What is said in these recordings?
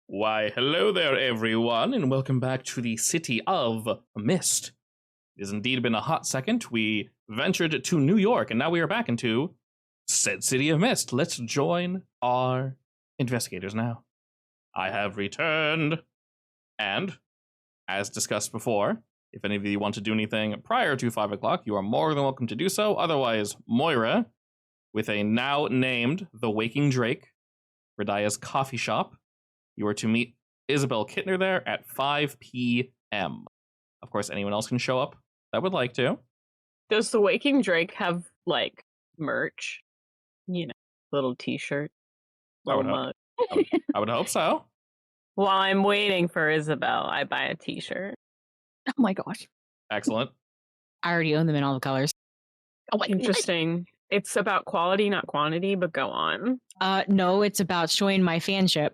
Why, hello there, everyone, and welcome back to the City of Mist. It has indeed been a hot second. We ventured to New York, and now we are back into said City of Mist. Let's join our investigators now. I have returned, and, as discussed before, if any of you want to do anything prior to 5 o'clock, you are more than welcome to do so. Otherwise, Moira, with a now named The Waking Drake, Radia's coffee shop, you are to meet Isabel Kittner there at 5 p.m. Of course, anyone else can show up that would like to. Does the Waking Drake have, like, merch? You know, little t-shirt, little mug. I would hope so. While I'm waiting for Isabel, I buy a t-shirt. Oh my gosh. Excellent. I already own them in all the colors. Oh, interesting. It's about quality, not quantity, but go on. No, it's about showing my fanship.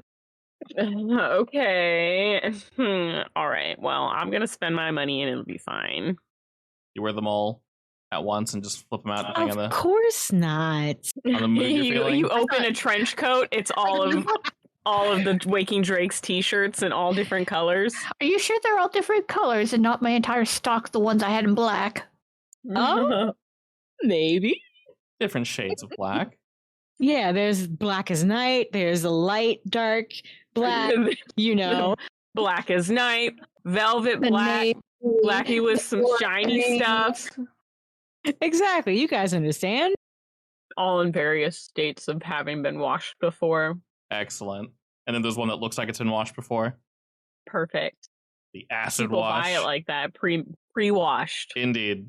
Okay. All right. Well, I'm going to spend my money and it'll be fine. You wear them all at once and just flip them out depending on the... Of course not. On the mood you're feeling? You open a trench coat, it's all of the Waking Drake's t-shirts in all different colors. Are you sure they're all different colors and not my entire stock, the ones I had in black? Oh, maybe. Different shades of black. Yeah, there's black as night, there's a light, dark, black, you know. Black as night, velvet black, blacky with some shiny stuff. Exactly, you guys understand. All in various states of having been washed before. Excellent. And then there's one that looks like it's been washed before. Perfect. The acid People wash. buy it like that, pre-washed. Indeed.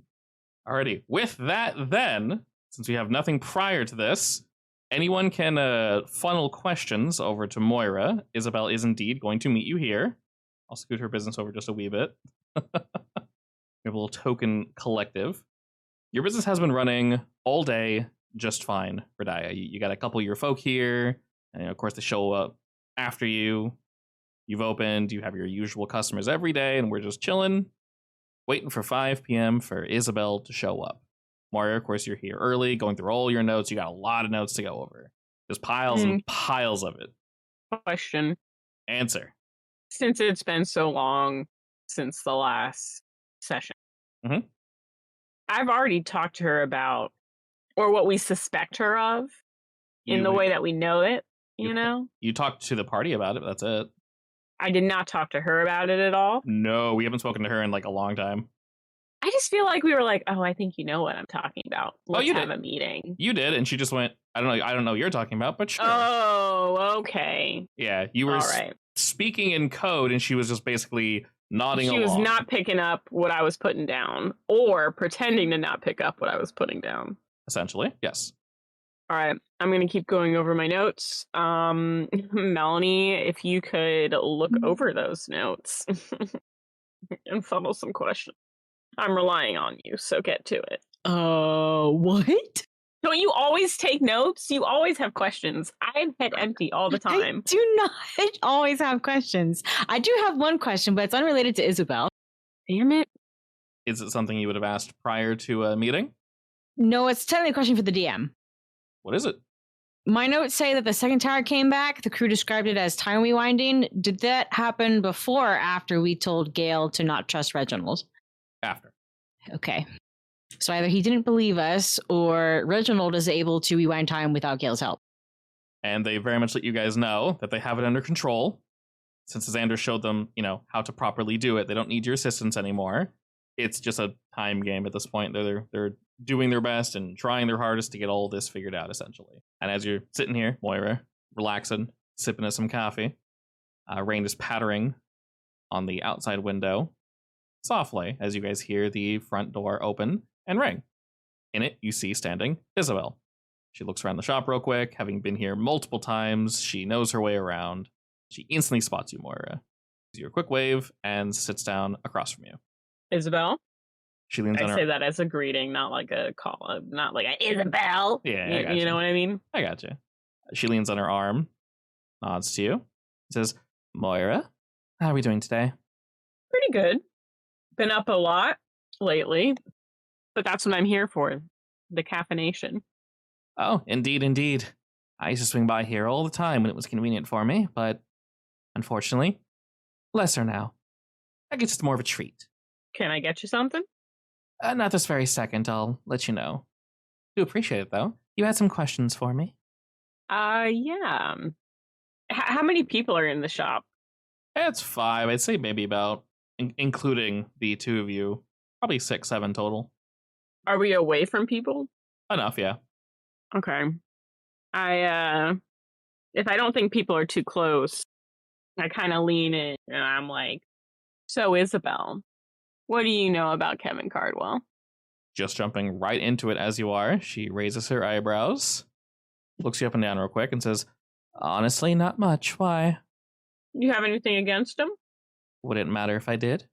Alrighty. With that, then, since we have nothing prior to this, anyone can funnel questions over to Moira. Isabel is indeed going to meet you here. I'll scoot her business over just a wee bit. We have a little token collective. Your business has been running all day just fine, Radia. You got a couple of your folk here, and of course they show up after you. You've opened, you have your usual customers every day, and we're just chilling, waiting for 5 p.m. for Isabel to show up. Moira, of course, you're here early, going through all your notes. You got a lot of notes to go over. There's piles and piles of it. Question. Answer. Since it's been so long since the last session, I've already talked to her about, or what we suspect her of, in the way that we know it, you know? You talked to the party about it, but that's it. I did not talk to her about it at all. No, we haven't spoken to her in like a long time. I just feel like we were like, oh, I think you know what I'm talking about. Let's have a meeting. You did, and she just went, I don't know what you're talking about, but sure. Oh, okay. Yeah, you were speaking in code, and she was just basically nodding along. She was not picking up what I was putting down, or pretending to not pick up what I was putting down. Essentially, yes. All right, I'm going to keep going over my notes. Melanie, if you could look over those notes and funnel some questions. I'm relying on you, so get to it. What? Don't you always take notes? You always have questions. I'm head empty all the time. I do not always have questions. I do have one question, but it's unrelated to Isabel. Damn it. Is it something you would have asked prior to a meeting? No, it's technically a question for the DM. What is it? My notes say that the second tower came back. The crew described it as time rewinding. Did that happen before or after we told Gale to not trust Reginald? After. Okay. So either he didn't believe us, or Reginald is able to rewind time without Gale's help. And they very much let you guys know that they have it under control. Since Xander showed them, how to properly do it, they don't need your assistance anymore. It's just a time game at this point. They're doing their best and trying their hardest to get all this figured out, essentially. And as you're sitting here, Moira, relaxing, sipping at some coffee, rain is pattering on the outside window softly as you guys hear the front door open and ring. In it, you see standing Isabel. She looks around the shop real quick. Having been here multiple times, she knows her way around. She instantly spots you, Moira. Gives you a quick wave and sits down across from you. Isabel? She leans on her... I say that as a greeting, not like a call, not like a Isabel. Yeah, you know what I mean? I gotcha. She leans on her arm, nods to you, says, Moira, how are we doing today? Pretty good. Been up a lot lately, but that's what I'm here for, the caffeination. Oh, indeed. I used to swing by here all the time when it was convenient for me, but unfortunately. Lesser now. I guess it's more of a treat. Can I get you something? Not this very second, I'll let you know. Do appreciate it, though. You had some questions for me? Yeah. How many people are in the shop? It's 5. I'd say maybe about, including the 2 of you, probably 6, 7 total. Are we away from people? Enough, yeah. Okay. If I don't think people are too close, I kind of lean in and I'm like, so Isabel, what do you know about Kevin Cardwell? Just jumping right into it as you are, she raises her eyebrows, looks you up and down real quick, and says, honestly, not much. Why? You have anything against him? Would it matter if I did?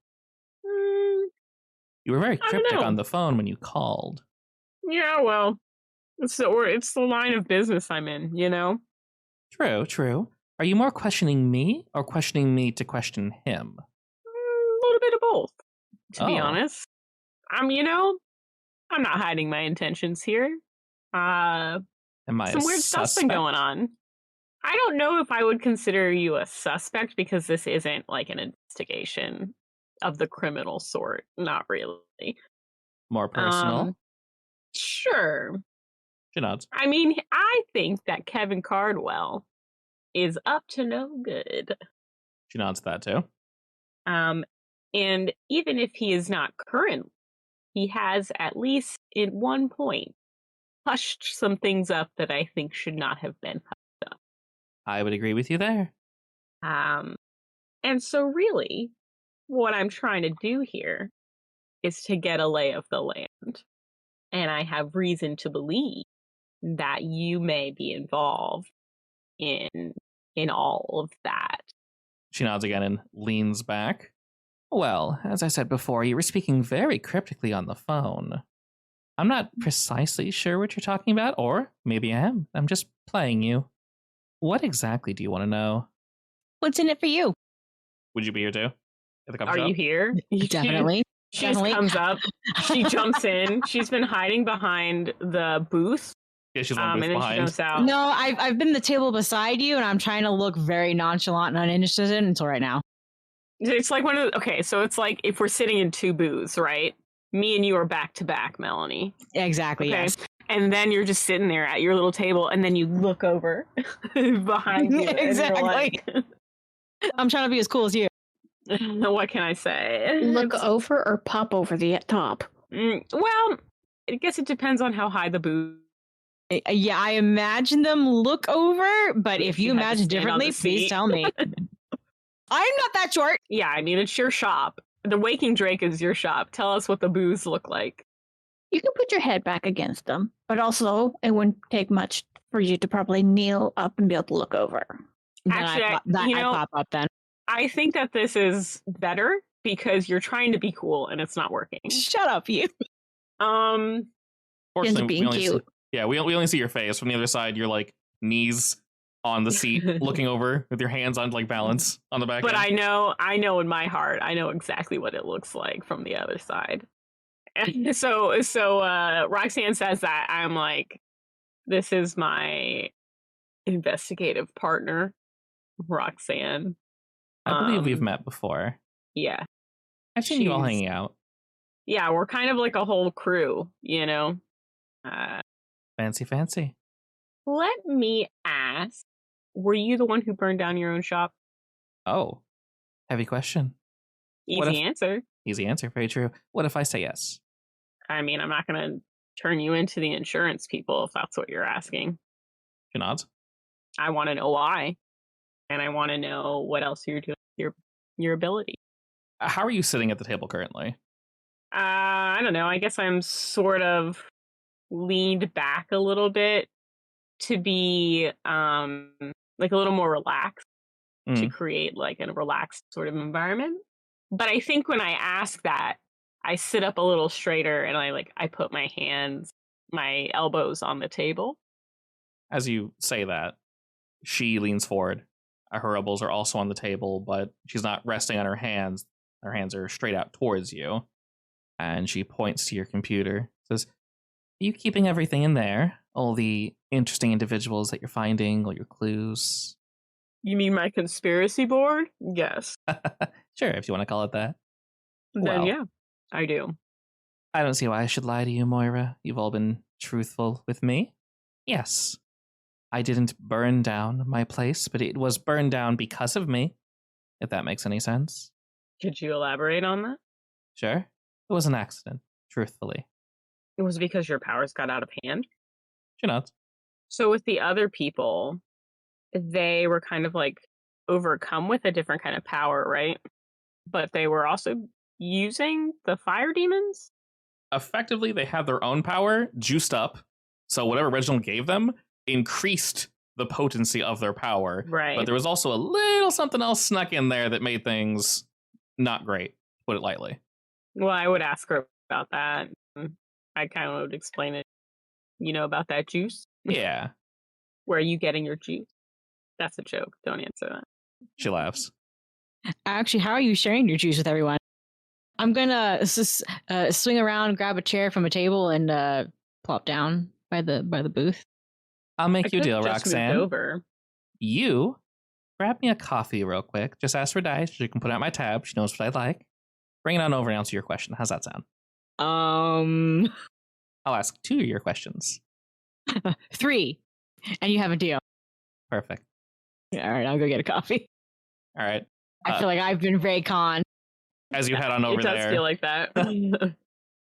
You were very cryptic on the phone when you called. Yeah, well, it's the line of business I'm in, you know? True. Are you more questioning me or questioning me to question him? A little bit of both, to be honest. I'm not hiding my intentions here. Am I some weird stuff's been going on. I don't know if I would consider you a suspect because this isn't like an investigation of the criminal sort. Not really. More personal? Sure. She nods. I mean, I think that Kevin Cardwell is up to no good. She nods that too. And even if he is not current, he has at least at one point hushed some things up that I think should not have been hushed up. I would agree with you there. And so really, what I'm trying to do here is to get a lay of the land. And I have reason to believe that you may be involved in all of that. She nods again and leans back. Well, as I said before, you were speaking very cryptically on the phone. I'm not precisely sure what you're talking about, or maybe I am. I'm just playing you. What exactly do you want to know? What's in it for you? Would you be here too? At the coffee Are shop? you here? Definitely. She just comes up. She jumps in. She's been hiding behind the booth. Yeah, she's one booth and then behind. she jumps out. No, I've been the table beside you, and I'm trying to look very nonchalant and uninterested until right now. It's like so it's like if we're sitting in 2 booths, right? Me and you are back to back, Melanie. Exactly, Okay? yes. And then you're just sitting there at your little table, and then you look over behind you. Exactly. Like, I'm trying to be as cool as you. what can I say? Look over or pop over the top? Well, I guess it depends on how high the booth. Yeah, I imagine them look over, but if you imagine differently, please tell me. I'm not that short. Yeah, I mean, it's your shop. The Waking Drake is your shop. Tell us what the booths look like. You can put your head back against them, but also it wouldn't take much for you to probably kneel up and be able to look over. Actually, I pop up then. I think that this is better because you're trying to be cool and it's not working. Shut up, you. Fortunately, being cute. We only see your face. From the other side, you're like knees on the seat, looking over with your hands on like balance on the back. But end. I know in my heart, I know exactly what it looks like from the other side. And so Roxanne says that, I'm like, this is my investigative partner, Roxanne. I believe we've met before. Yeah. I've seen you all hanging out. Yeah, we're kind of like a whole crew, you know? Fancy. Let me ask, were you the one who burned down your own shop? Oh, heavy question. Easy answer. Easy answer, very true. What if I say yes? I mean, I'm not going to turn you into the insurance people if that's what you're asking. She nods. I want to know why. And I want to know what else you're doing with your ability. How are you sitting at the table currently? I don't know. I guess I'm sort of leaned back a little bit to be like a little more relaxed, to create like a relaxed sort of environment. But I think when I ask that, I sit up a little straighter and I put my elbows on the table. As you say that, she leans forward. Her elbows are also on the table, but she's not resting on her hands. Her hands are straight out towards you. And she points to your computer. Says, are you keeping everything in there? All the interesting individuals that you're finding, all your clues? You mean my conspiracy board? Yes. Sure, if you want to call it that. Then Well. yeah, I do. I don't see why I should lie to you, Moira. You've all been truthful with me. Yes. I didn't burn down my place, but it was burned down because of me, if that makes any sense. Could you elaborate on that? Sure. It was an accident, truthfully. It was because your powers got out of hand? Sure not. So with the other people, they were kind of like overcome with a different kind of power, right? But they were also using the fire demons? Effectively, they had their own power juiced up. So whatever Reginald gave them increased the potency of their power. Right. But there was also a little something else snuck in there that made things not great, to put it lightly. Well, I would ask her about that. I kind of would explain it, about that juice. Yeah. Where are you getting your juice? That's a joke. Don't answer that. She laughs. Actually, how are you sharing your juice with everyone? I'm gonna swing around, grab a chair from a table, and plop down by the booth. I'll make you a deal, just Roxanne. moved over. You grab me a coffee real quick. Just ask for Dice. She can put it on my tab. She knows what I like. Bring it on over and answer your question. How's that sound? I'll ask 2 of your questions. 3, and you have a deal. Perfect. All right, I'll go get a coffee. All right. I feel like I've been very conned. As you head on over there, it does feel like that.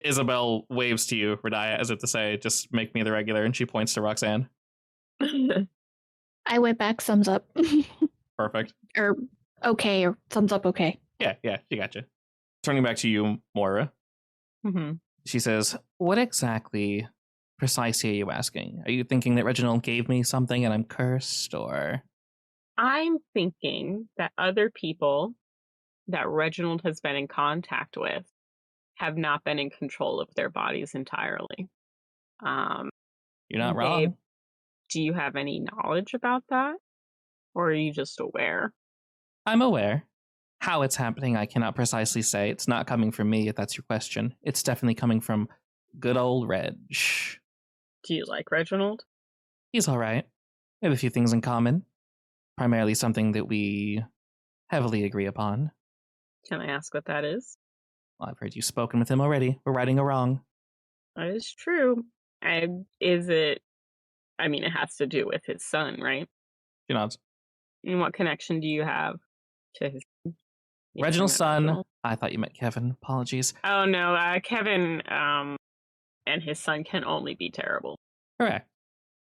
Isabel waves to you, Radia, as if to say, just make me the regular, and she points to Roxanne. I went back, thumbs up. Perfect. Or okay, or thumbs up okay. Yeah, she got you. Turning back to you, Moira. Mm-hmm. She says, what exactly precisely are you asking? Are you thinking that Reginald gave me something and I'm cursed, or? I'm thinking that other people that Reginald has been in contact with have not been in control of their bodies entirely. You're not wrong. Do you have any knowledge about that? Or are you just aware? I'm aware. How it's happening, I cannot precisely say. It's not coming from me, if that's your question. It's definitely coming from good old Reg. Do you like Reginald? He's all right. We have a few things in common. Primarily something that we heavily agree upon. Can I ask what that is? Well, I've heard you spoken with him already. We're righting a wrong. That is true. It has to do with his son, right? She nods. And what connection do you have to his Reginald's son? I thought you meant Kevin. Apologies. Oh, no. Kevin and his son can only be terrible. Correct.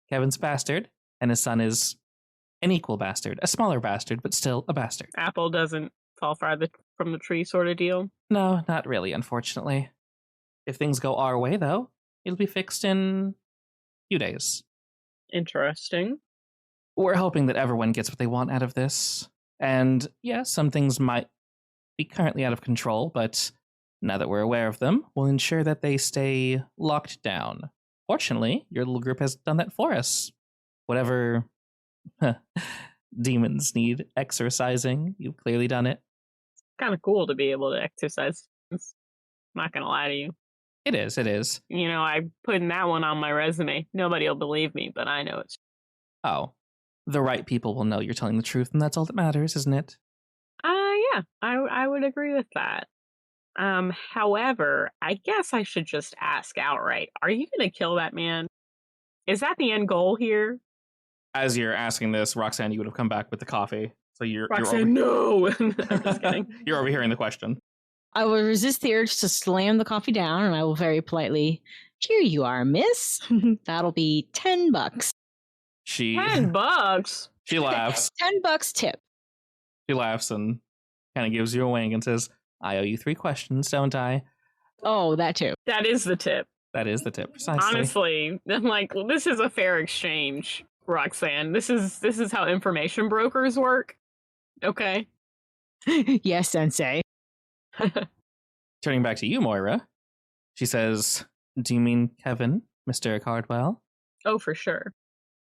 Kevin's bastard, and his son is an equal bastard. A smaller bastard, but still a bastard. Apple doesn't fall far from the tree sort of deal? No, not really, unfortunately. If things go our way, though, it'll be fixed in a few days. Interesting. We're hoping that everyone gets what they want out of this. And yeah, some things might be currently out of control, but now that we're aware of them, we'll ensure that they stay locked down. Fortunately, your little group has done that for us. Whatever demons need exorcising, you've clearly done it. It's kind of cool to be able to exercise. I'm not going to lie to you. It is. I'm putting that one on my resume. Nobody will believe me, but I know it's. Oh, the right people will know you're telling the truth, and that's all that matters, isn't it? Yeah, I would agree with that. However, I guess I should just ask outright, are you going to kill that man? Is that the end goal here? As you're asking this, Roxanne, you would have come back with the coffee. So Roxanne, no! I'm just kidding. You're overhearing the question. I will resist the urge to slam the coffee down, and I will very politely, here you are, miss. That'll be $10. $10? She laughs. $10 tip. She laughs and kind of gives you a wink and says, I owe you 3 questions, don't I? Oh, that too. That is the tip. That is the tip, precisely. Honestly, I'm like, this is a fair exchange, Roxanne. This is how information brokers work. Okay. Yes, sensei. Turning back to you, Moira, she says, do you mean Kevin, Mr. Cardwell? Oh, for sure.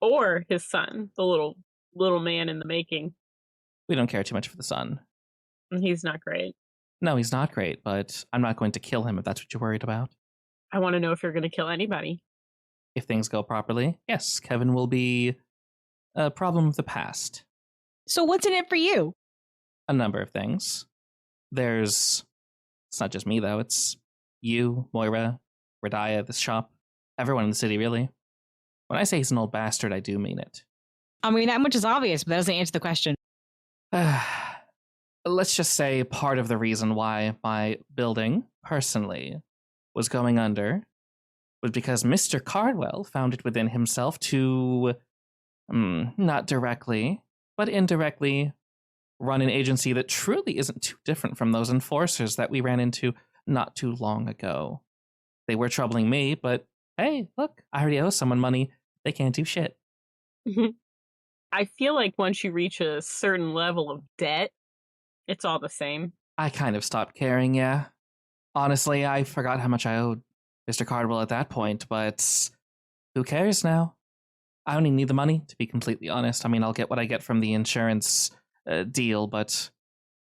Or his son, the little man in the making. We don't care too much for the son. He's not great. No, he's not great, but I'm not going to kill him if that's what you're worried about. I want to know if you're going to kill anybody. If things go properly, yes, Kevin will be a problem of the past. So what's in it for you? A number of things. It's not just me, though. It's you, Moira, Radiah, this shop, everyone in the city, really. When I say he's an old bastard, I do mean it. I mean, that much is obvious, but that doesn't answer the question. Let's just say part of the reason why my building, personally, was going under was because Mr. Cardwell found it within himself to, not directly, but indirectly, run an agency that truly isn't too different from those enforcers that we ran into not too long ago. They were troubling me, but hey, look, I already owe someone money. They can't do shit. I feel like once you reach a certain level of debt, it's all the same. I kind of stopped caring, yeah. Honestly, I forgot how much I owed Mr. Cardwell at that point, but who cares now? I only need the money, to be completely honest. I mean, I'll get what I get from the insurance deal, but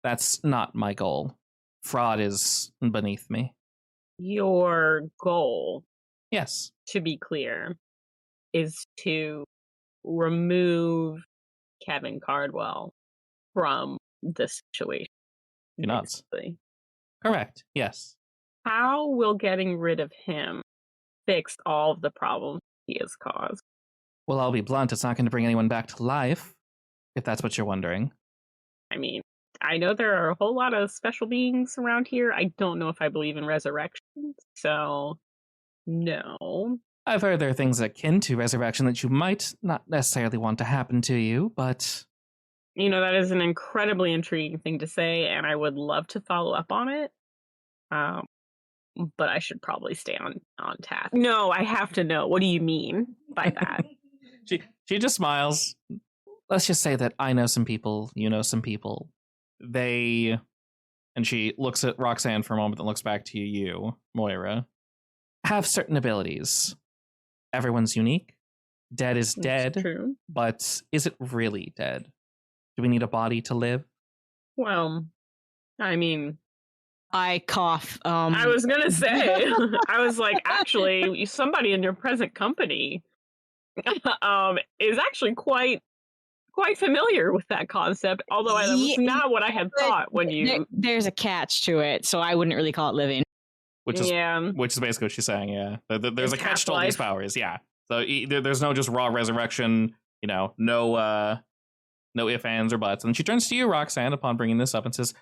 that's not my goal. Fraud is beneath me. Your goal, Yes. to be clear, is to remove Kevin Cardwell from the situation. You're nuts. Basically. Correct, yes. How will getting rid of him fix all of the problems he has caused? Well, I'll be blunt, it's not going to bring anyone back to life, if that's what you're wondering. I mean, I know there are a whole lot of special beings around here. I don't know if I believe in resurrection, so no. I've heard there are things akin to resurrection that you might not necessarily want to happen to you, but... You know, that is an incredibly intriguing thing to say, and I would love to follow up on it. But I should probably stay on task. No, I have to know. What do you mean by that? She just smiles. Let's just say that I know some people, you know some people. They... And she looks at Roxanne for a moment and looks back to you, Moira. Have certain abilities. Everyone's unique. Dead is dead. That's true. But is it really dead? Do we need a body to live? Well, I mean... I cough. I was going to say, I was like, actually, somebody in your present company is actually quite familiar with that concept, although that was not what I had thought when you... There's a catch to it, so I wouldn't really call it living. Which is basically what she's saying, yeah. There's a catch to all these powers, yeah. So there's no just raw resurrection, you know, no ifs, ands, or buts. And she turns to you, Roxanne, upon bringing this up and says,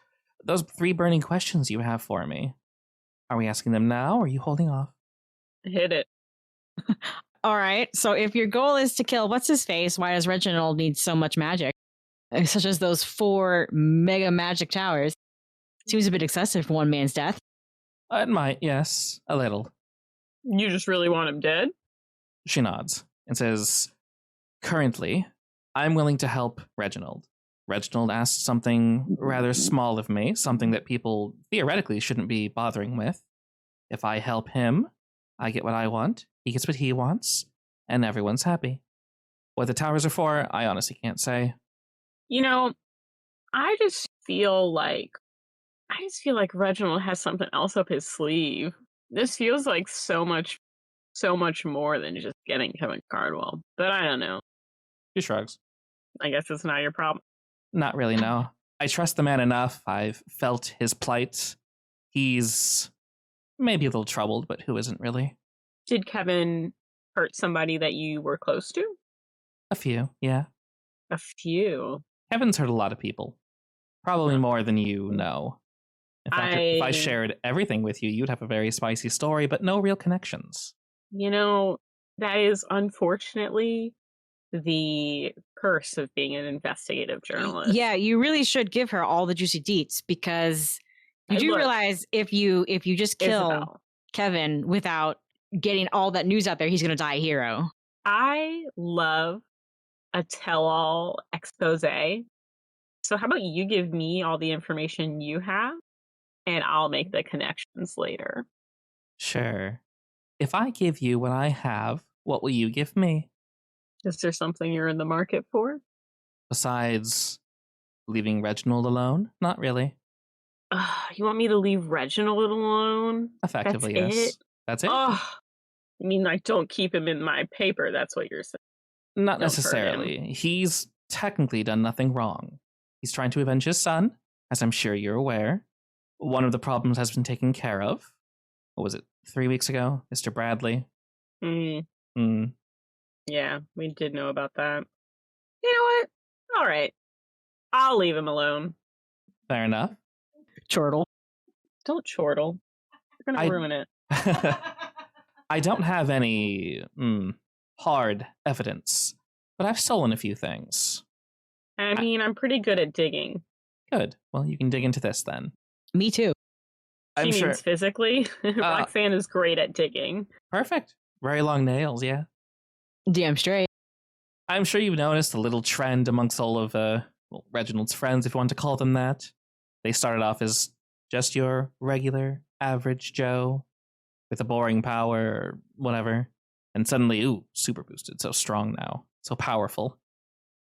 those 3 burning questions you have for me, are we asking them now, or are you holding off? Hit it. All right, so if your goal is to kill what's-his-face, why does Reginald need so much magic? Such as those 4 mega magic towers. Seems a bit excessive for one man's death. It might, yes, a little. You just really want him dead? She nods and says, currently, I'm willing to help Reginald. Reginald asked something rather small of me, something that people theoretically shouldn't be bothering with. If I help him, I get what I want, he gets what he wants, and everyone's happy. What the towers are for, I honestly can't say. You know, I just feel like Reginald has something else up his sleeve. This feels like so much more than just getting Kevin Cardwell. But I don't know. She shrugs. I guess it's not your problem. Not really, no. I trust the man enough. I've felt his plight. He's maybe a little troubled, but who isn't really? Did Kevin hurt somebody that you were close to? A few, yeah. A few? Kevin's hurt a lot of people. Probably more than you know. In fact, if I shared everything with you, you'd have a very spicy story, but no real connections. You know, that is unfortunately the curse of being an investigative journalist. Yeah, you really should give her all the juicy deets, because you do realize if you just kill Isabel. Kevin without getting all that news out there, he's going to die a hero. I love a tell-all expose. So how about you give me all the information you have, and I'll make the connections later. Sure. If I give you what I have, what will you give me? Is there something you're in the market for? Besides leaving Reginald alone? Not really. You want me to leave Reginald alone? Effectively, That's yes. it? That's it? Oh, you mean like don't keep him in my paper? That's what you're saying. Not Don't hurt necessarily. He's technically done nothing wrong. He's trying to avenge his son, as I'm sure you're aware. One of the problems has been taken care of. What was it, 3 weeks ago? Mr. Bradley? Yeah, we did know about that. You know what? All right. I'll leave him alone. Fair enough. Chortle. Don't chortle. You're going to ruin it. I don't have any hard evidence, but I've stolen a few things. I mean, I'm pretty good at digging. Good. Well, you can dig into this then. Me too. I'm She sure. means physically. Roxanne is great at digging. Perfect. Very long nails, yeah. Damn straight. I'm sure you've noticed a little trend amongst all of Reginald's friends, if you want to call them that. They started off as just your regular, average Joe with a boring power or whatever. And suddenly, ooh, super boosted, so strong now, so powerful.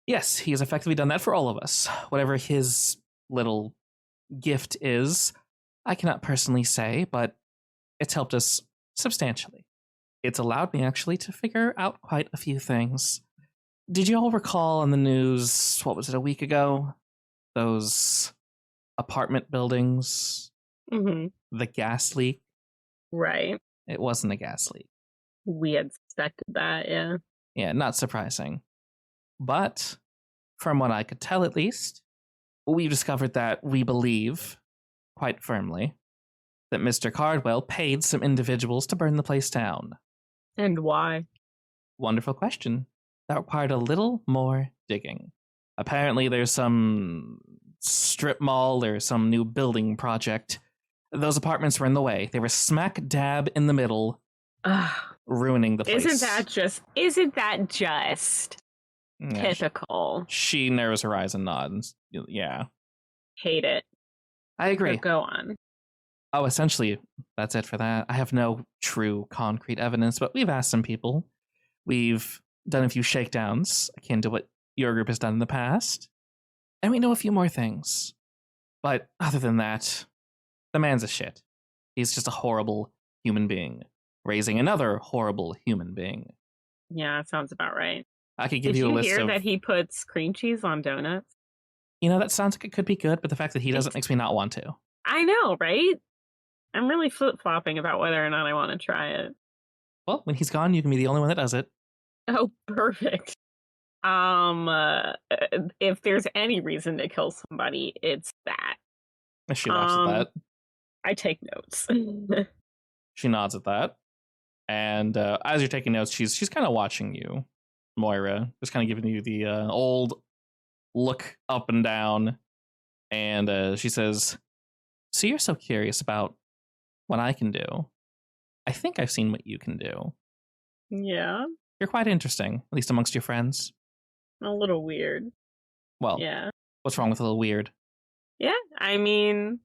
Yes, he has effectively done that for all of us. Whatever his little gift is, I cannot personally say, but it's helped us substantially. It's allowed me, actually, to figure out quite a few things. Did you all recall on the news, what was it, a week ago? Those apartment buildings? Mm-hmm. The gas leak? Right. It wasn't a gas leak. We had suspected that, yeah. Yeah, not surprising. But, from what I could tell at least, we've discovered that we believe, quite firmly, that Mr. Cardwell paid some individuals to burn the place down. And why? Wonderful question. That required a little more digging. Apparently there's some strip mall, there's some new building project. Those apartments were in the way. They were smack dab in the middle, ruining the place. Isn't that just Yeah, typical? she narrows her eyes and nods. Yeah. Hate it. I agree. But go on. Oh, essentially, that's it for that. I have no true concrete evidence, but we've asked some people. We've done a few shakedowns, akin to what your group has done in the past. And we know a few more things. But other than that, the man's a shit. He's just a horrible human being, raising another horrible human being. Yeah, that sounds about right. I could give Did you a you list hear of... that he puts cream cheese on donuts? You know, that sounds like it could be good, but the fact that he doesn't makes me not want to. I know, right? I'm really flip-flopping about whether or not I want to try it. Well, when he's gone, you can be the only one that does it. Oh, perfect. If there's any reason to kill somebody, it's that. She laughs at that. I take notes. She nods at that. And as you're taking notes, she's kind of watching you, Moira. Just kind of giving you the old look up and down. And she says, so you're so curious about what I can do. I think I've seen what you can do. Yeah. You're quite interesting, at least amongst your friends. A little weird. Well, yeah. What's wrong with a little weird? Yeah, I mean,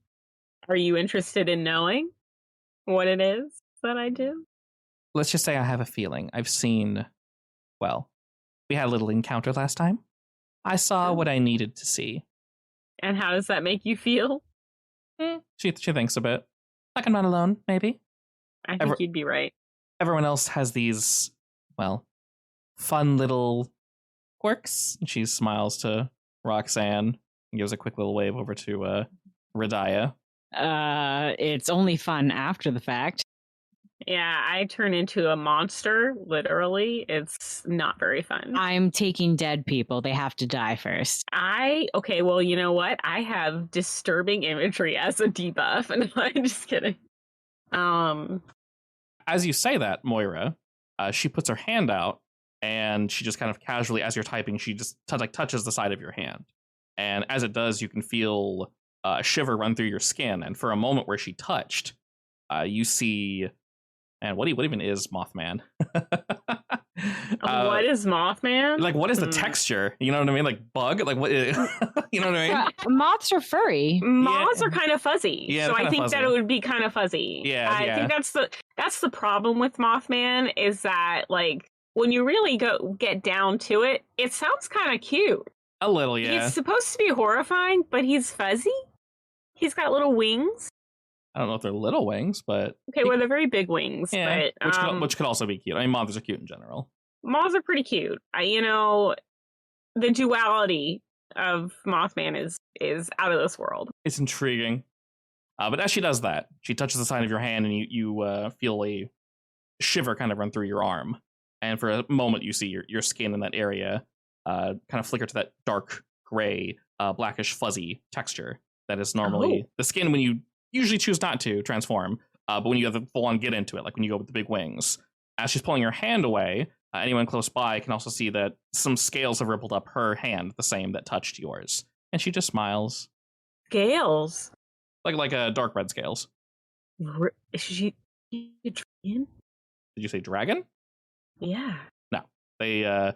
are you interested in knowing what it is that I do? Let's just say I have a feeling. I've seen, well, we had a little encounter last time. I saw what I needed to see. And how does that make you feel? She thinks a bit. Like I'm not alone, maybe. I think you'd be right. Everyone else has these, well, fun little quirks. She smiles to Roxanne and gives a quick little wave over to Radiah. It's only fun after the fact. Yeah, I turn into a monster, literally. It's not very fun. I'm taking dead people. They have to die first. Okay, well, you know what? I have disturbing imagery as a debuff. And I'm just kidding. As you say that, Moira, she puts her hand out and she just kind of casually, as you're typing, she just touches the side of your hand. And as it does, you can feel a shiver run through your skin. And for a moment where she touched, you see... And what even is Mothman? What is Mothman? Like, what is the texture? You know what I mean? Like, bug? Like, what? You know what I mean? Moths are furry. Moths are kind of fuzzy. Yeah, so I think fuzzy. that it would be kind of fuzzy. Yeah, I think that's the problem with Mothman is that, like, when you really get down to it, it sounds kind of cute. A little, yeah. He's supposed to be horrifying, but he's fuzzy. He's got little wings. I don't know if they're little wings, but... Okay, well, they're very big wings. Yeah, but, which could also be cute. I mean, moths are cute in general. Moths are pretty cute. the duality of Mothman is out of this world. It's intriguing. But as she does that, she touches the side of your hand, and you feel a shiver kind of run through your arm. And for a moment, you see your skin in that area kind of flicker to that dark gray, blackish fuzzy texture that is normally the skin when you usually choose not to transform, but when you have the full-on get into it, like when you go with the big wings. As she's pulling your hand away, anyone close by can also see that some scales have rippled up her hand, the same that touched yours. And she just smiles. Scales? Like dark red scales. Is she a dragon? Did you say dragon? Yeah. No. They,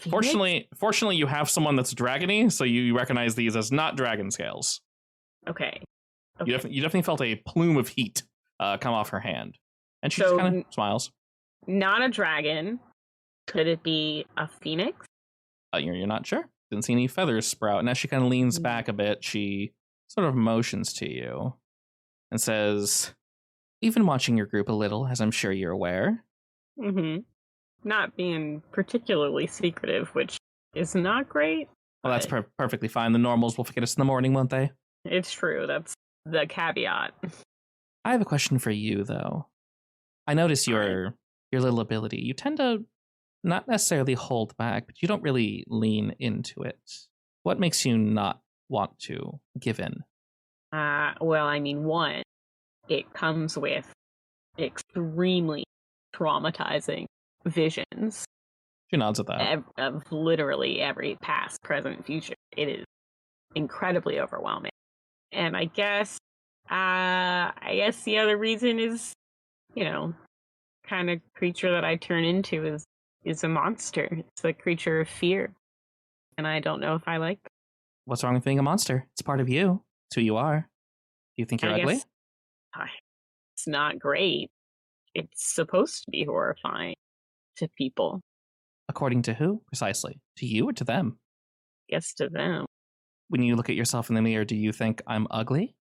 fortunately, you have someone that's dragony, so you recognize these as not dragon scales. Okay. You definitely felt a plume of heat come off her hand. And she just kind of smiles. Not a dragon. Could it be a phoenix? You're not sure. Didn't see any feathers sprout. And as she kind of leans back a bit, she sort of motions to you and says, "Even watching your group a little, as I'm sure you're aware." Mm-hmm. Not being particularly secretive, which is not great. Well, that's perfectly fine. The normals will forget us in the morning, won't they? It's true. That's the caveat. I have a question for you, though. I notice your little ability. You tend to not necessarily hold back, but you don't really lean into it. What makes you not want to give in? Well, I mean, one, it comes with extremely traumatizing visions. She nods at that. Of literally every past, present, future. It is incredibly overwhelming. And I guess the other reason is, kind of creature that I turn into is a monster. It's the creature of fear. And I don't know if I like it. What's wrong with being a monster? It's part of you. It's who you are. Do you think you're ugly? It's not great. It's supposed to be horrifying to people. According to who, precisely? To you or to them? I guess to them. When you look at yourself in the mirror, do you think I'm ugly?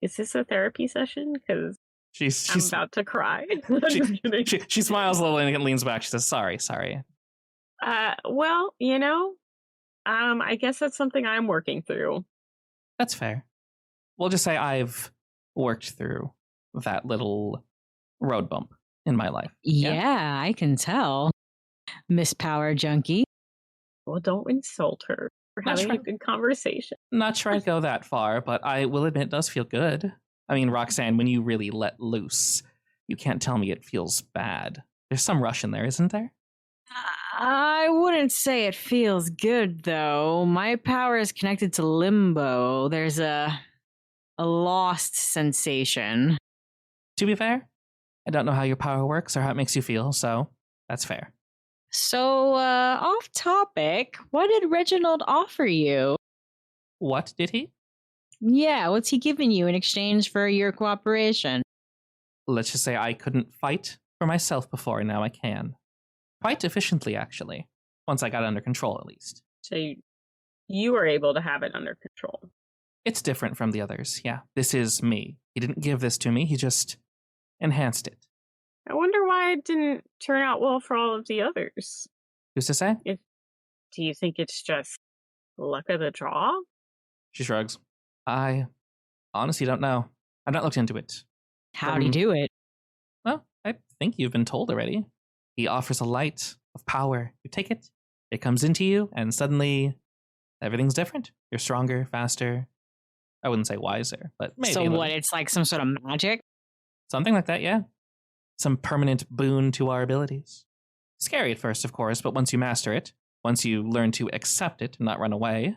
Is this a therapy session? Because I'm about to cry. She smiles a little and leans back. She says, sorry. Well, I guess that's something I'm working through. That's fair. We'll just say I've worked through that little road bump in my life. Yeah, I can tell. Miss Power Junkie. Well, don't insult her. We're having a good conversation. Not sure I'd go that far, but I will admit it does feel good. I mean, Roxanne, when you really let loose, you can't tell me it feels bad. There's some rush in there, isn't there? I wouldn't say it feels good, though. My power is connected to limbo. There's a lost sensation. To be fair, I don't know how your power works or how it makes you feel, so that's fair. So, off topic, what did Reginald offer you? What did he? Yeah, what's he giving you in exchange for your cooperation? Let's just say I couldn't fight for myself before, and now I can. Quite efficiently, actually. Once I got it under control, at least. So you were able to have it under control. It's different from the others, yeah. This is me. He didn't give this to me, he just enhanced it. I wonder why it didn't turn out well for all of the others. Who's to say? Do you think it's just luck of the draw? She shrugs. I honestly don't know. I've not looked into it. How'd he do it? Well, I think you've been told already. He offers a light of power. You take it, it comes into you, and suddenly everything's different. You're stronger, faster. I wouldn't say wiser, but maybe. So what, it's like some sort of magic? Something like that, yeah. Some permanent boon to our abilities. Scary at first, of course, but once you master it, once you learn to accept it and not run away,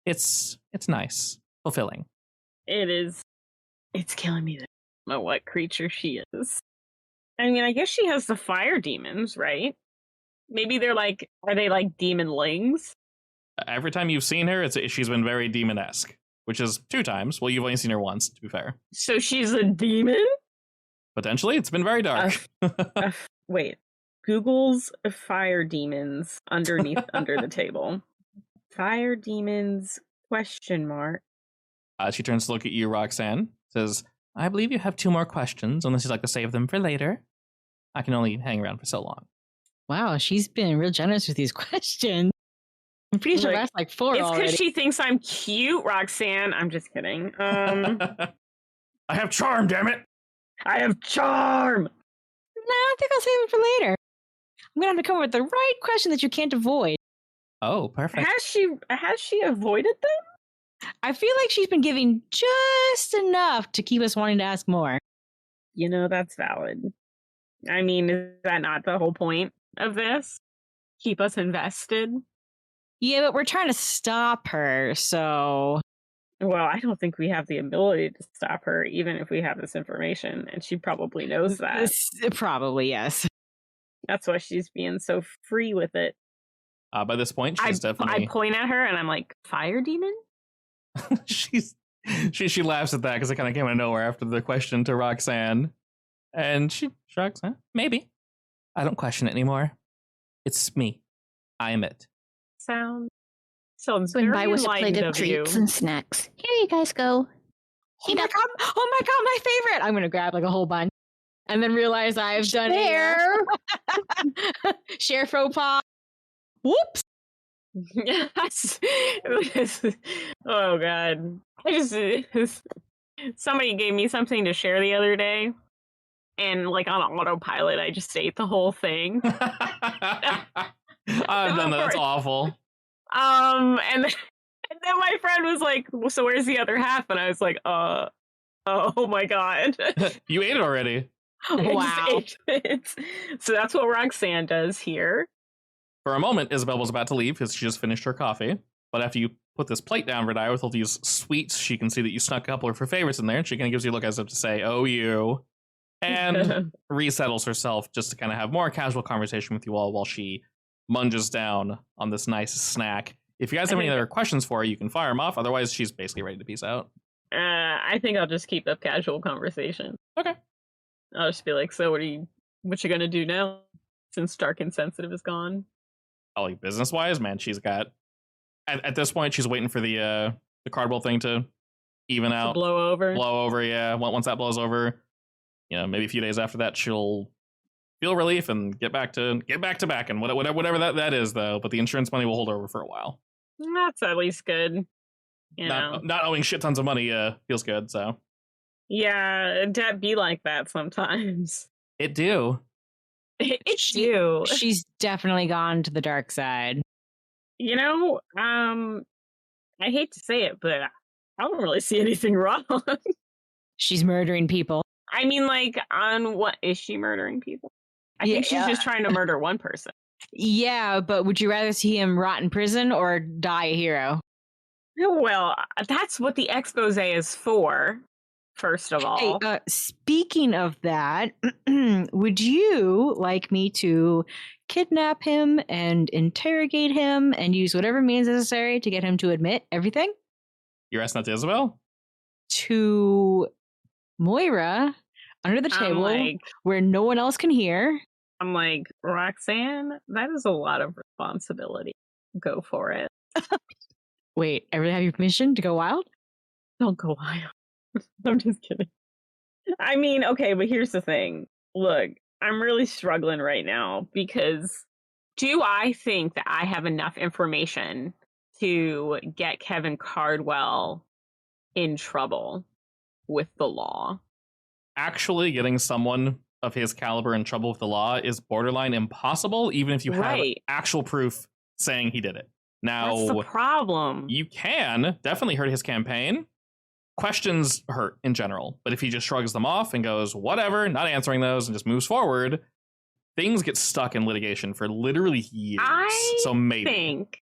it's nice, fulfilling. It is. It's killing me that I don't know what creature she is. I mean, I guess she has the fire demons, right? Maybe are they like demonlings? Every time you've seen her, she's been very demon-esque, which is 2 times. Well, you've only seen her once, to be fair. So she's a demon? Potentially, it's been very dark. Wait, Google's fire demons under the table. Fire demons, ? She turns to look at you, Roxanne, says, I believe you have 2 more questions, unless you'd like to save them for later. I can only hang around for so long. Wow, she's been real generous with these questions. I'm pretty sure that's like 4 It's already. because she thinks I'm cute, Roxanne. I'm just kidding. I have charm, damn it. I have charm. No, I think I'll save it for later. I'm gonna have to come up with the right question that you can't avoid. Oh, perfect. Has she avoided them? I feel like she's been giving just enough to keep us wanting to ask more. You know, that's valid. I mean, is that not the whole point of this? Keep us invested? Yeah, but we're trying to stop her, so... Well, I don't think we have the ability to stop her, even if we have this information, and she probably knows that. Probably, yes. That's why she's being so free with it. By this point, she's definitely... I point at her and I'm like, fire demon? She laughs at that because it kind of came out of nowhere after the question to Roxanne. And she shrugs, maybe. I don't question it anymore. It's me. I am it. Sounds Swing by very with a plate enlightened of of treats you. and snacks. Here you guys go. Oh my god, my favorite! I'm gonna grab like a whole bunch. And then realize I've done a share faux pas. Whoops! Yes. Oh god. Somebody gave me something to share the other day, and like on autopilot I just ate the whole thing. I've done that. That's awful. And then my friend was like, well, so where's the other half? And I was like, oh my god. You ate it already. Wow. So that's what Roxanne does here. For a moment, Isabel was about to leave because she just finished her coffee. But after you put this plate down for Di with all these sweets, she can see that you snuck a couple of her favorites in there. And she kind of gives you a look as if to say, oh, you. And resettles herself just to kind of have more casual conversation with you all while she munges down on this nice snack. If you guys have any other questions for her, you can fire them off. Otherwise, she's basically ready to peace out. I think I'll just keep up casual conversation. Okay. I'll just be like, so what you gonna do now since Dark and Sensitive is gone? Oh, like business-wise, man, she's got... At this point, she's waiting for the Cardwell thing to even out. To blow over, yeah. Once that blows over, maybe a few days after that, she'll feel relief and get back to back and whatever that is, though. But the insurance money will hold over for a while. That's at least good. Not owing shit tons of money feels good, so. Yeah, debt be like that sometimes. It do. It's you. She's definitely gone to the dark side. I hate to say it, but I don't really see anything wrong. She's murdering people. I mean, like, on what is she murdering people? I think she's just trying to murder one person. Yeah, but would you rather see him rot in prison or die a hero? Well, that's what the expose is for, first of all. Hey, speaking of that, would you like me to kidnap him and interrogate him and use whatever means necessary to get him to admit everything? You're asking that to Isabel? To Moira, under the table, where no one else can hear. I'm like, Roxanne, that is a lot of responsibility. Go for it. Wait, I really have your permission to go wild? Don't go wild. I'm just kidding. I mean, okay, but here's the thing. Look, I'm really struggling right now because do I think that I have enough information to get Kevin Cardwell in trouble with the law? Actually, getting someone of his caliber in trouble with the law is borderline impossible, even if you have actual proof saying he did it. Now, that's the problem. You can definitely hurt his campaign. Questions hurt in general, but if he just shrugs them off and goes, whatever, not answering those and just moves forward, things get stuck in litigation for literally years. I think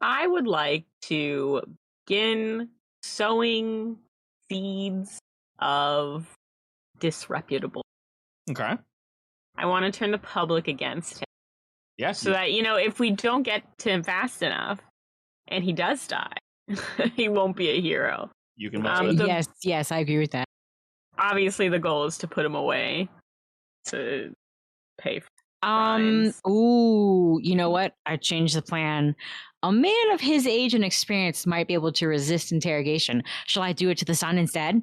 I would like to begin sowing seeds of disreputable. Okay. I want to turn the public against him. Yes. So that, if we don't get to him fast enough and he does die, he won't be a hero. You can yes, I agree with that. Obviously, the goal is to put him away to pay for crimes. Ooh, you know what? I changed the plan. A man of his age and experience might be able to resist interrogation. Shall I do it to the sun instead?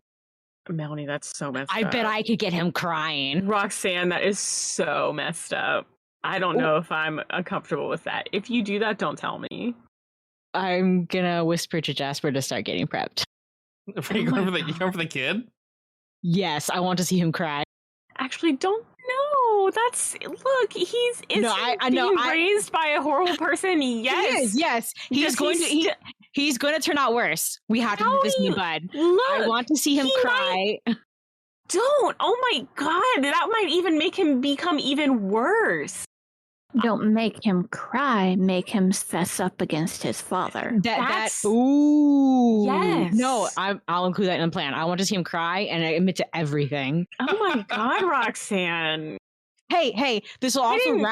Melanie, that's so messed up. I bet I could get him crying. Roxanne, that is so messed up. I don't know if I'm uncomfortable with that. If you do that, don't tell me. I'm gonna whisper to Jasper to start getting prepped. You going for the kid? Yes, I want to see him cry. Actually, don't know. That's look. He's being raised by a horrible person. Yes, he is. Yes, he's going to turn out worse. We have to do this, new bud. Look, I want to see him cry. Don't. Oh my god, that might even make him become even worse. Don't make him cry. Make him fess up against his father. Ooh. Yes. No, I'll include that in the plan. I want to see him cry and admit to everything. Oh my god, Roxanne. Hey, this will also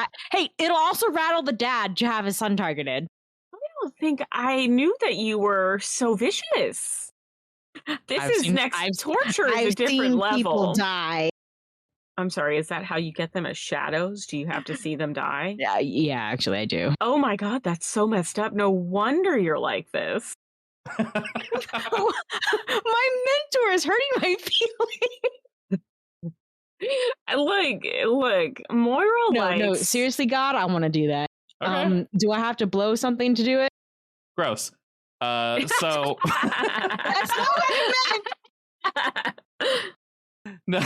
it'll also rattle the dad to have his son targeted. I don't think I knew that you were so vicious. Torture is a different level. People die. I'm sorry, is that how you get them as shadows? Do you have to see them die? Yeah, actually I do. Oh my god, that's so messed up. No wonder you're like this. My mentor is hurting my feelings. Look, Moira No, seriously, God, I want to do that. Okay. Do I have to blow something to do it? Gross. So That's not what I meant.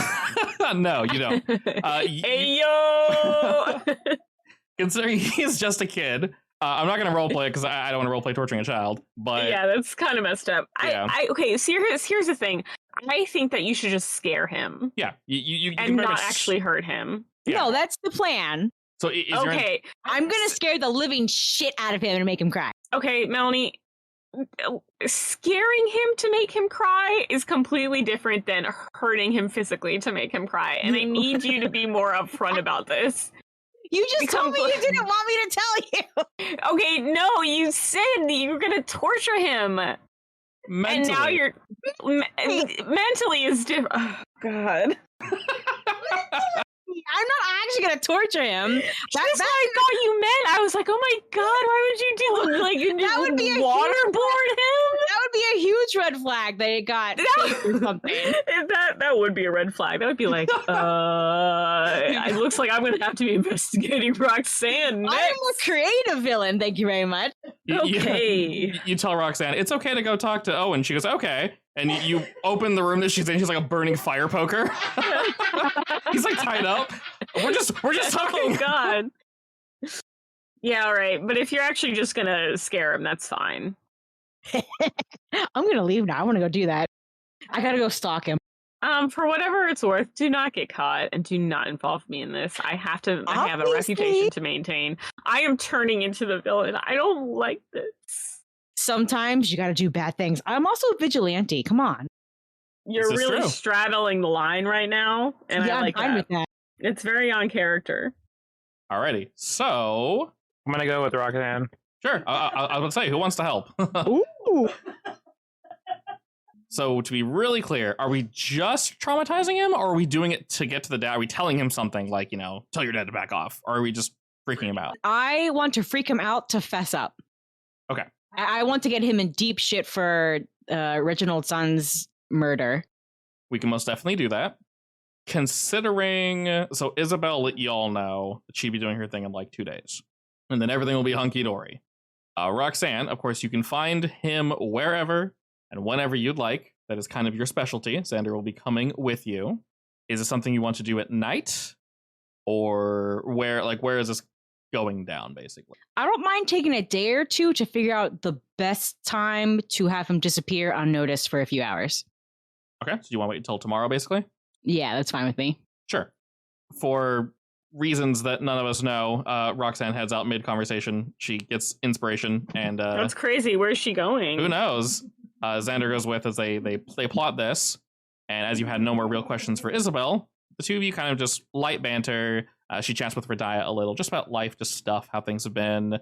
No, you don't. Ayo! Considering he's just a kid, I'm not going to roleplay because I don't want to roleplay torturing a child. But yeah, that's kind of messed up. Yeah. Okay, so here's the thing. I think that you should just scare him. Yeah, you and not actually hurt him. Yeah. No, that's the plan. So I'm going to scare the living shit out of him and make him cry. Okay, Melanie. Scaring him to make him cry is completely different than hurting him physically to make him cry. And I need you to be more upfront about this. You just told me you didn't want me to tell you. Okay, no, you said you were going to torture him. Mentally. And now you're... mentally is different. Oh, God. I'm not actually going to torture him. That's what I thought you meant. I was like, oh my god, why would you do that would be waterboard him? That would be a huge red flag that it got or something. That would be a red flag. That would be like, it looks like I'm going to have to be investigating Roxanne next. I'm a creative villain, thank you very much. Okay. You tell Roxanne, it's okay to go talk to Owen. She goes, okay. And you open the room that she's in. She's like a burning fire poker. He's like tied up. We're just talking. Oh God. Yeah, all right. But if you're actually just gonna scare him, that's fine. I'm gonna leave now. I want to go do that. I gotta go stalk him. For whatever it's worth, do not get caught and do not involve me in this. I have a reputation to maintain. I am turning into the villain. I don't like this. Sometimes you got to do bad things. I'm also a vigilante. Come on. You're really straddling the line right now. And yeah, I like I'm fine with that. It's very on character. Alrighty. So I'm going to go with Roxanne. Sure. I would say, who wants to help? Ooh. So to be really clear, are we just traumatizing him or are we doing it to get to the dad? Are we telling him something like, tell your dad to back off? Or are we just freaking him out? I want to freak him out to fess up. Okay. I want to get him in deep shit for Reginald's son's murder. We can most definitely do that. Considering, so Isabel let y'all know that she'd be doing her thing in like 2 days. And then everything will be hunky-dory. Roxanne, of course, you can find him wherever and whenever you'd like. That is kind of your specialty. Xander will be coming with you. Is it something you want to do at night? Or where is this going down, basically? I don't mind taking a day or two to figure out the best time to have him disappear unnoticed for a few hours. Okay, so you want to wait until tomorrow, basically? Yeah, that's fine with me. Sure. For reasons that none of us know, Roxanne heads out mid-conversation. She gets inspiration, and that's crazy. Where's she going? Who knows? Xander goes with as they plot this, and as you had no more real questions for Isabel, the two of you kind of just light banter. She chats with Radia a little, just about life, just stuff, how things have been,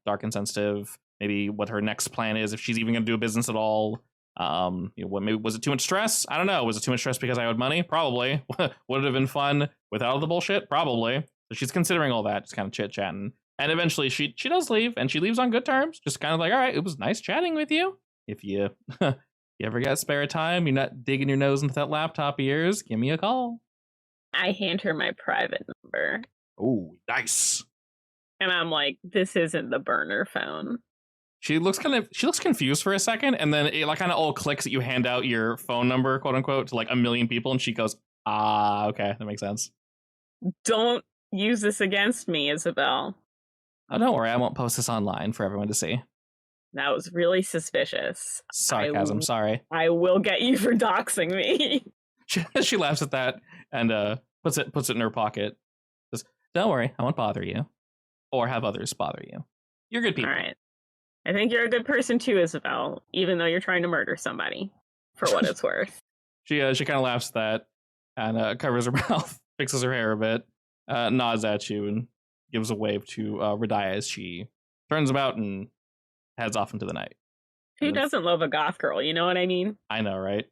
dark and sensitive, maybe what her next plan is, if she's even going to do a business at all. Maybe was it too much stress? I don't know. Was it too much stress because I owed money? Probably. Would it have been fun without all the bullshit? Probably. So she's considering all that, just kind of chit-chatting. And eventually she does leave, and she leaves on good terms, just kind of like, all right, it was nice chatting with you. If you ever got spare time, you're not digging your nose into that laptop of yours, give me a call. I hand her my private number. Oh, nice. And I'm like, this isn't the burner phone. She looks confused for a second, and then it like kind of all clicks that you hand out your phone number, quote unquote, to like a million people, and she goes, "Ah, okay, that makes sense." Don't use this against me, Isabel. Oh, don't worry, I won't post this online for everyone to see. That was really suspicious. Sarcasm, sorry. I will get you for doxing me. She laughs at that and puts it in her pocket. Says, "Don't worry, I won't bother you, or have others bother you. You're good people." All right. I think you're a good person too, Isabel, even though you're trying to murder somebody, for what it's worth. She kind of laughs at that and covers her mouth, fixes her hair a bit, nods at you, and gives a wave to Radia as she turns about and heads off into the night. Who doesn't love a goth girl? You know what I mean? I know, right?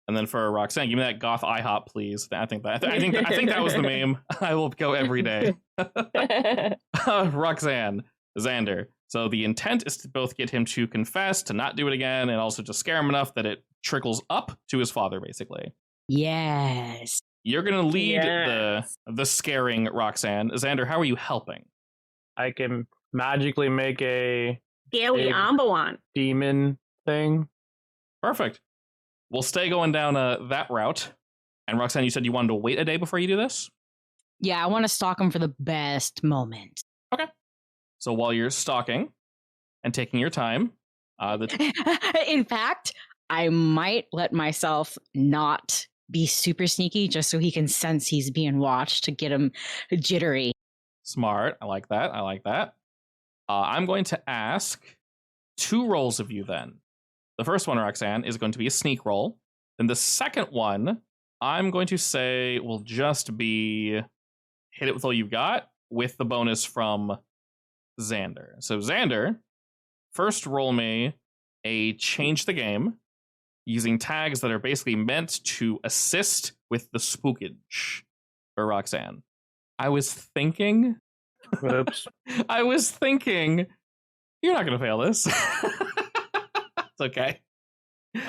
And then for Roxanne, give me that goth IHOP, please. I think that was the meme. I will go every day. Roxanne, Xander. So the intent is to both get him to confess, to not do it again, and also to scare him enough that it trickles up to his father, basically. Yes. You're going to lead the scaring, Roxanne. Xander, how are you helping? I can magically make a Scary ambulance demon thing. Perfect. We'll stay going down that route. And Roxanne, you said you wanted to wait a day before you do this? Yeah, I want to stalk him for the best moment. Okay. So while you're stalking and taking your time, in fact, I might let myself not be super sneaky just so he can sense he's being watched to get him jittery. Smart. I like that. I'm going to ask 2 rolls of you then. The first one, Roxanne, is going to be a sneak roll. Then the second one, I'm going to say will just be hit it with all you've got with the bonus from Xander. So Xander, first roll me a change the game using tags that are basically meant to assist with the spookage for Roxanne. I was thinking, Oops. You're not going to fail this. It's okay.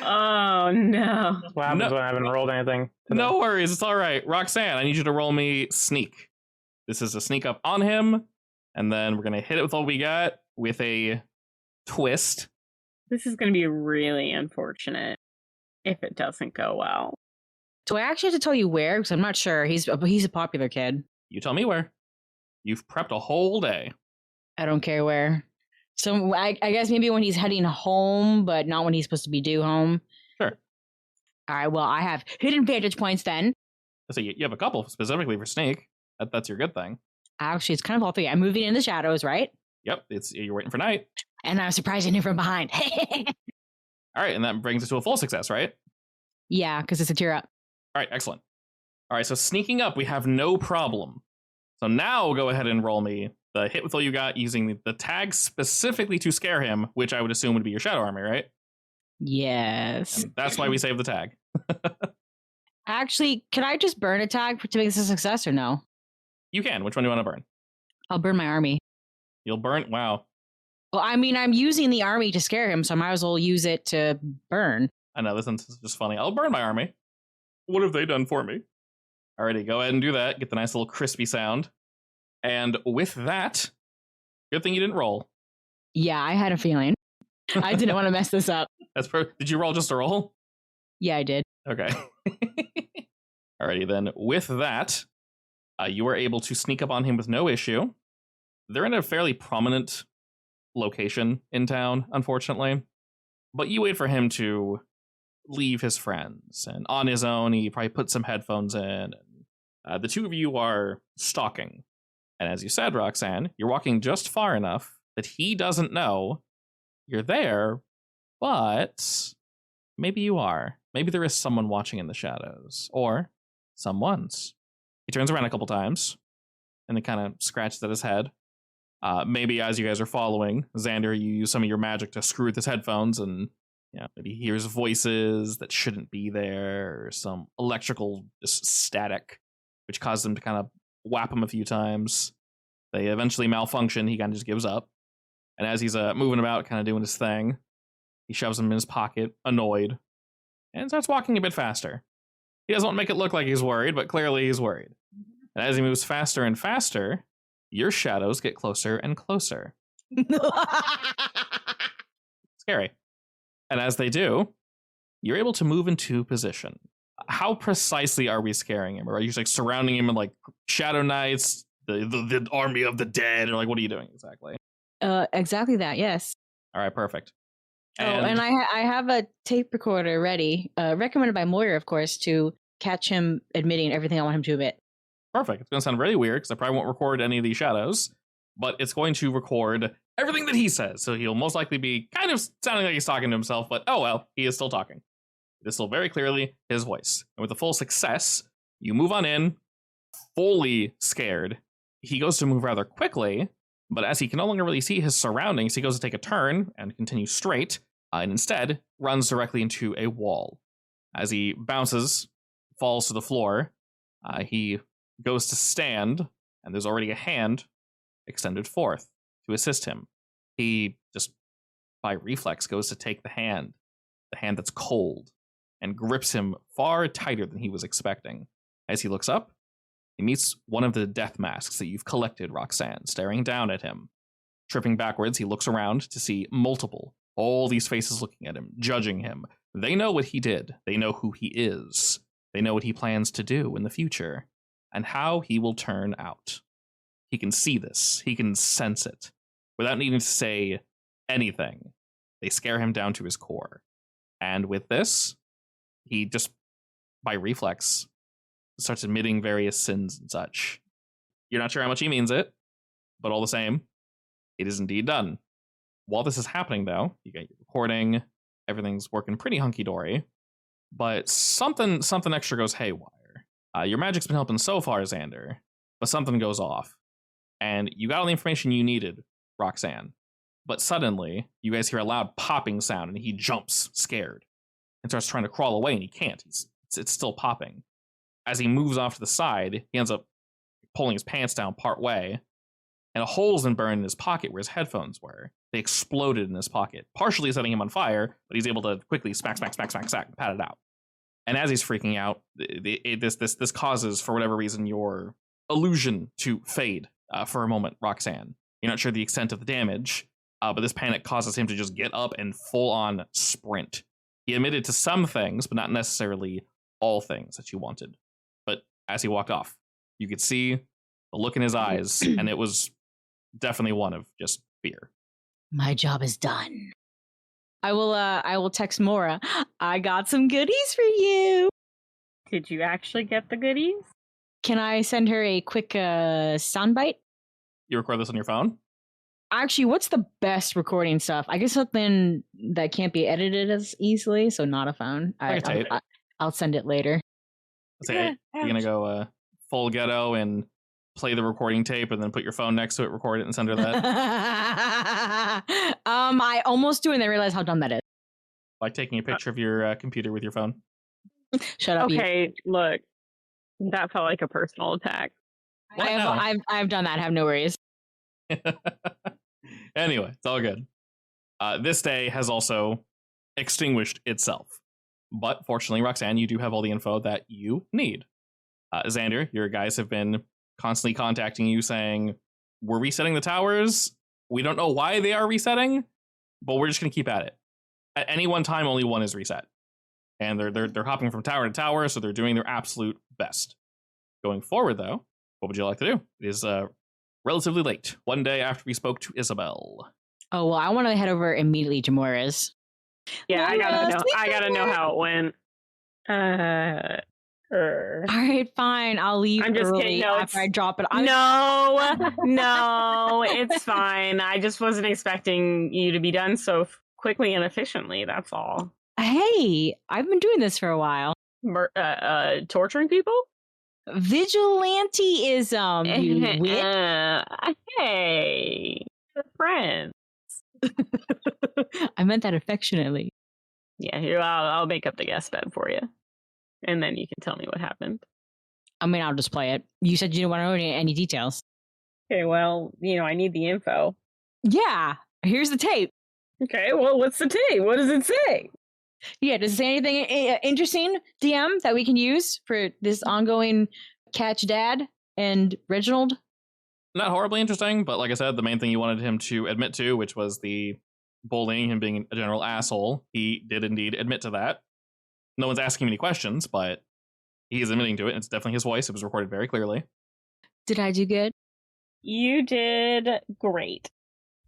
Oh, no. What happens when I haven't rolled anything today? No worries. It's all right. Roxanne, I need you to roll me sneak. This is a sneak up on him. And then we're going to hit it with all we got with a twist. This is going to be really unfortunate if it doesn't go well. Do I actually have to tell you where? Because I'm not sure. He's a popular kid. You tell me where. You've prepped a whole day. I don't care where. So I guess maybe when he's heading home, but not when he's supposed to be due home. Sure. All right, well, I have hidden vantage points then. So you have a couple specifically for sneak. That's your good thing. Actually, it's kind of all 3. I'm moving in the shadows, right? Yep, you're waiting for night. And I'm surprising him from behind. All right, and that brings us to a full success, right? Yeah, because it's a tear up. All right, excellent. All right, so sneaking up, we have no problem. So now go ahead and roll me the hit with all you got using the tag specifically to scare him, which I would assume would be your shadow army, right? Yes. And that's why we save the tag. Actually, can I just burn a tag to make this a success or no? You can. Which one do you want to burn? I'll burn my army. You'll burn? Wow. Well, I mean, I'm using the army to scare him, so I might as well use it to burn. I know, this is just funny. I'll burn my army. What have they done for me? Alrighty, go ahead and do that. Get the nice little crispy sound. And with that, good thing you didn't roll. Yeah, I had a feeling. I didn't want to mess this up. Did you roll just a roll? Yeah, I did. Okay. Alrighty then. With that, you are able to sneak up on him with no issue. They're in a fairly prominent location in town, unfortunately. But you wait for him to leave his friends. And on his own, he probably puts some headphones in. And, the two of you are stalking. And as you said, Roxanne, you're walking just far enough that he doesn't know you're there, but maybe you are. Maybe there is someone watching in the shadows. Or someone's. He turns around a couple times and then kind of scratches at his head. Maybe as you guys are following, Xander, you use some of your magic to screw with his headphones and maybe he hears voices that shouldn't be there or some electrical static, which causes him to kind of whap him a few times. They eventually malfunction. He kind of just gives up. And as he's moving about, kind of doing his thing, he shoves them in his pocket, annoyed, and starts walking a bit faster. He doesn't want to make it look like he's worried, but clearly he's worried. And as he moves faster and faster, your shadows get closer and closer. Scary. And as they do, you're able to move into position. How precisely are we scaring him? Or are you just like surrounding him in like shadow knights, the army of the dead, or like what are you doing exactly? Exactly that. Yes. All right, perfect. And I have a tape recorder ready, recommended by Moira, of course, to catch him admitting everything I want him to admit. Perfect. It's going to sound really weird because I probably won't record any of these shadows, but it's going to record everything that he says. So he'll most likely be kind of sounding like he's talking to himself, but oh well, he is still talking. It is still very clearly his voice. And with a full success, you move on in, fully scared. He goes to move rather quickly, but as he can no longer really see his surroundings, he goes to take a turn and continue straight, and instead runs directly into a wall. As he bounces, falls to the floor, he goes to stand, and there's already a hand extended forth to assist him. He just, by reflex, goes to take the hand that's cold, and grips him far tighter than he was expecting. As he looks up, he meets one of the death masks that you've collected, Roxanne, staring down at him. Tripping backwards, he looks around to see all these faces looking at him, judging him. They know what he did. They know who he is. They know what he plans to do in the future, and how he will turn out. He can see this. He can sense it. Without needing to say anything, they scare him down to his core. And with this, he just, by reflex, starts admitting various sins and such. You're not sure how much he means it, but all the same, it is indeed done. While this is happening, though, you get your recording, everything's working pretty hunky-dory, but something extra goes haywire. Your magic's been helping so far, Xander, but something goes off. And you got all the information you needed, Roxanne. But suddenly, you guys hear a loud popping sound, and he jumps, scared, and starts trying to crawl away, and he can't. It's still popping. As he moves off to the side, he ends up pulling his pants down part way, and a hole's been burned in his pocket where his headphones were. They exploded in his pocket, partially setting him on fire, but he's able to quickly smack, and pat it out. And as he's freaking out, this causes, for whatever reason, your illusion to fade for a moment, Roxanne. You're not sure the extent of the damage, but this panic causes him to just get up and full-on sprint. He admitted to some things, but not necessarily all things that you wanted. But as he walked off, you could see the look in his eyes, and it was definitely one of just fear. My job is done. I will text Mora. I got some goodies for you. Did you actually get the goodies? Can I send her a quick soundbite? You record this on your phone? Actually, what's the best recording stuff? I guess something that can't be edited as easily, so not a phone. I'll send it later. You're gonna go full ghetto and play the recording tape and then put your phone next to it, record it, and send her that? I almost do, and then realize how dumb that is. Like taking a picture of your computer with your phone? Shut up. Okay, look. That felt like a personal attack. I've done that. Have no worries. Anyway, it's all good. This day has also extinguished itself. But fortunately, Roxanne, you do have all the info that you need. Xander, your guys have been constantly contacting you saying, we're resetting the towers. We don't know why they are resetting, but we're just going to keep at it. At any one time, only one is reset. And they're hopping from tower to tower, so they're doing their absolute best. Going forward, though, what would you like to do? It is relatively late, one day after we spoke to Isabel. Oh, well, I want to head over immediately to Moira's. Yeah, I gotta know how it went. All right, fine. I'll leave early after I drop it. No, it's fine. I just wasn't expecting you to be done so quickly and efficiently. That's all. Hey, I've been doing this for a while. Torturing people? Vigilanteism, you wit. Hey, we're friends. I meant that affectionately. Yeah, here, I'll make up the guest bed for you. And then you can tell me what happened. I mean, I'll just play it. You said you didn't want to know any details. Okay, well, I need the info. Yeah, here's the tape. Okay, well, what's the tape? What does it say? Yeah, does it say anything interesting, DM, that we can use for this ongoing Catch Dad and Reginald not horribly interesting, but like I said, the main thing you wanted him to admit to, which was the bullying, him being a general asshole, he did indeed admit to that. No one's asking him any questions, but he is admitting to it. It's definitely his voice. It was recorded very clearly. Did I do good? You did great.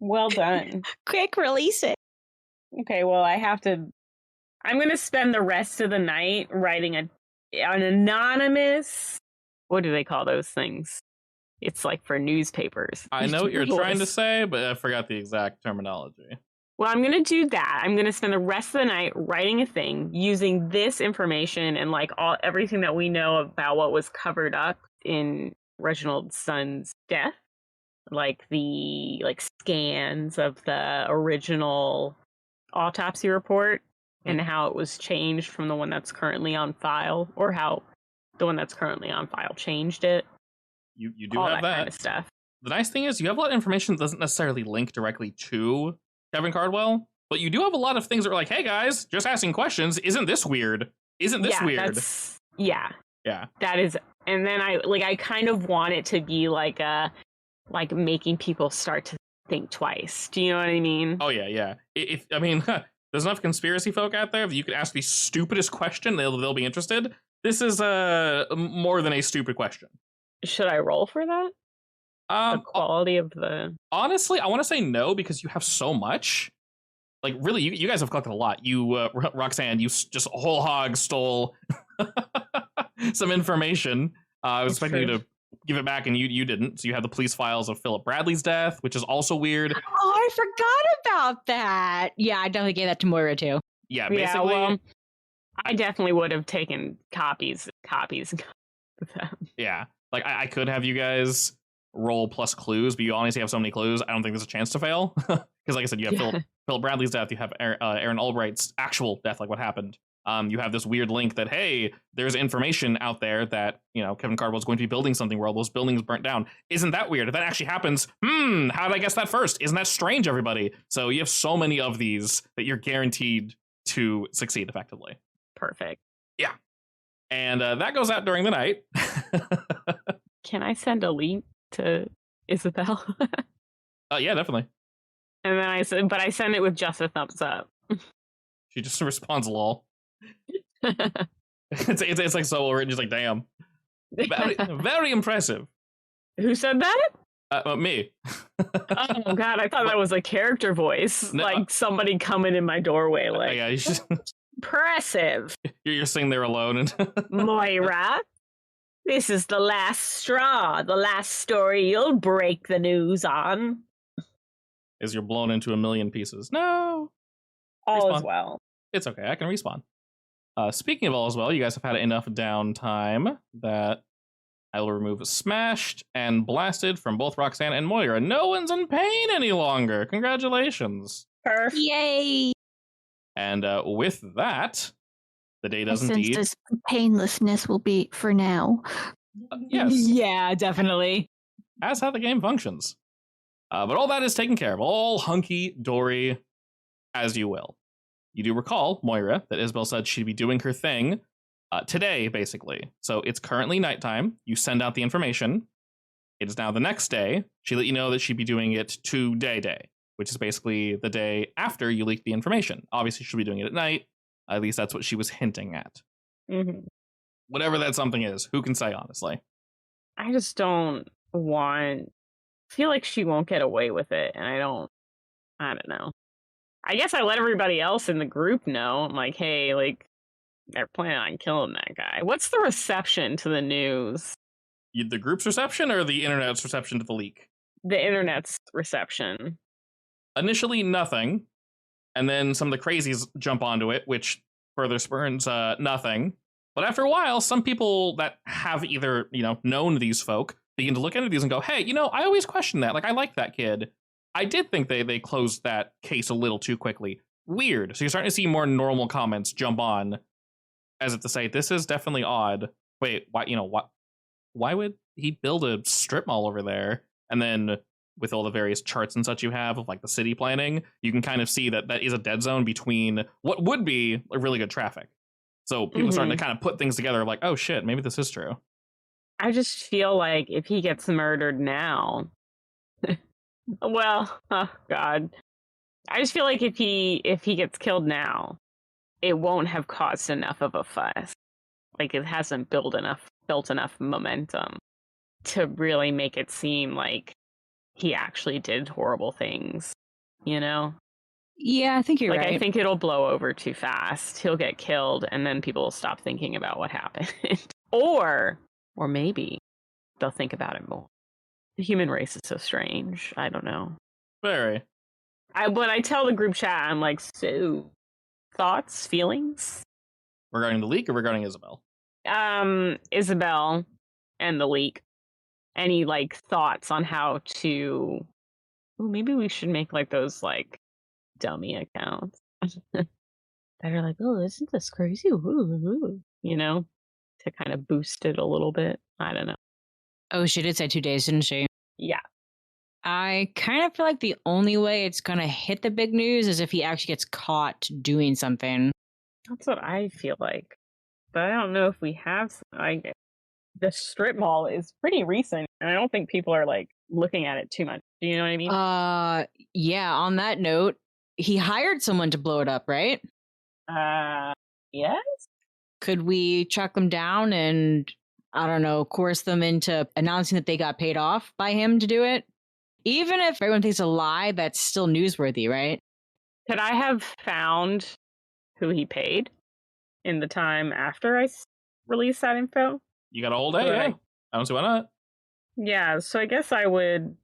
Well done. Quick, release it. Okay, well, I'm going to spend the rest of the night writing an anonymous, what do they call those things? It's like for newspapers. I know what you're trying to say, but I forgot the exact terminology. Well, I'm going to do that. I'm going to spend the rest of the night writing a thing using this information and like everything that we know about what was covered up in Reginald's son's death, like the scans of the original autopsy report and how it was changed from the one that's currently on file, or how the one that's currently on file changed it. You do all have that kind of stuff. The nice thing is you have a lot of information that doesn't necessarily link directly to Kevin Cardwell, but you do have a lot of things that are like, hey guys, just asking questions. Isn't this weird? Isn't this weird? Yeah. That is, and then I kind of want it to be like making people start to think twice. Do you know what I mean? Oh yeah. There's enough conspiracy folk out there that you can ask the stupidest question, they'll be interested. This is more than a stupid question. Should I roll for that? The quality of the... Honestly, I want to say no, because you have so much. Like, really, you guys have collected a lot. You, Roxanne, you just whole hog stole some information. I was expecting you to give it back, and you didn't. So you have the police files of Philip Bradley's death, which is also weird. Oh, I forgot about that. Yeah, I definitely gave that to Moira, too. Yeah, basically... Yeah, well, I definitely would have taken copies of them. Yeah. Like, I could have you guys roll plus clues, but you honestly have so many clues, I don't think there's a chance to fail. Because, like I said, you have Philip Bradley's death, you have Aaron Albright's actual death, like what happened. You have this weird link that, hey, there's information out there that, Kevin Cardwell's going to be building something where all those buildings burnt down. Isn't that weird? If that actually happens, how did I guess that first? Isn't that strange, everybody? So you have so many of these that you're guaranteed to succeed effectively. Perfect. Yeah. And that goes out during the night. Can I send a link to Isabel? Yeah, definitely. And then I send it with just a thumbs up. She just responds lol. it's like so written, just like damn. Very, very impressive. Who said that? Me. Oh god, I thought that was a character voice. No, like somebody coming in my doorway like yeah, you just... Impressive. You're sitting there alone and Moira, this is the last straw, the last story you'll break the news on. As you're blown into a million pieces. No. All respawn. Is well. It's okay, I can respawn. Speaking of all as well, you guys have had enough downtime that I will remove Smashed and Blasted from both Roxanne and Moira. No one's in pain any longer. Congratulations. Perfect. Yay. And with that, the day does indeed... This painlessness will be for now. Yes. Yeah, definitely. That's how the game functions. But all that is taken care of. All hunky-dory, as you will. You do recall, Moira, that Isabel said she'd be doing her thing today, basically. So it's currently nighttime. You send out the information. It is now the next day. She let you know that she'd be doing it today, which is basically the day after you leaked the information. Obviously, she'll be doing it at night. At least that's what she was hinting at. Mm-hmm. Whatever that something is, who can say, honestly? I just don't feel like she won't get away with it, and I don't know. I guess I let everybody else in the group know. I'm like, hey, like, they're planning on killing that guy. What's the reception to the news? The group's reception or the internet's reception to the leak? The internet's reception. Initially, nothing. And then some of the crazies jump onto it, which further spurns nothing. But after a while, some people that have either, known these folk begin to look into these and go, hey, I always question that. Like, I like that kid. I did think they closed that case a little too quickly. Weird. So you're starting to see more normal comments jump on as if to say, this is definitely odd. Wait, why would he build a strip mall over there? And then with all the various charts and such you have of like the city planning, you can kind of see that is a dead zone between what would be a really good traffic. So people starting to kind of put things together like, oh shit, maybe this is true. I just feel like if he gets murdered now, well, oh God. I just feel like if he gets killed now, it won't have caused enough of a fuss. Like it hasn't built enough momentum to really make it seem like he actually did horrible things, you know? Yeah, I think you're right. I think it'll blow over too fast. He'll get killed and then people will stop thinking about what happened. or maybe they'll think about it more. The human race is so strange. I don't know. Very. When I tell the group chat, I'm like, so thoughts, feelings? Regarding the leak or regarding Isabel? Isabel and the leak. Any like thoughts on how to maybe we should make like those like dummy accounts that are like, oh, isn't this crazy? You know, to kind of boost it a little bit. I don't know. Oh, she did say 2 days, didn't she? Yeah. I kind of feel like the only way it's going to hit the big news is if he actually gets caught doing something. That's what I feel like. But I don't know if we have, like, the strip mall is pretty recent, and I don't think people are, like, looking at it too much. Do you know what I mean? Yeah, on that note, he hired someone to blow it up, right? Yes? Could we track them down and, I don't know, coerce them into announcing that they got paid off by him to do it? Even if everyone thinks a lie, that's still newsworthy, right? Could I have found who he paid in the time after I released that info? You got a whole day, yeah. I don't see why not. Yeah, so I guess I would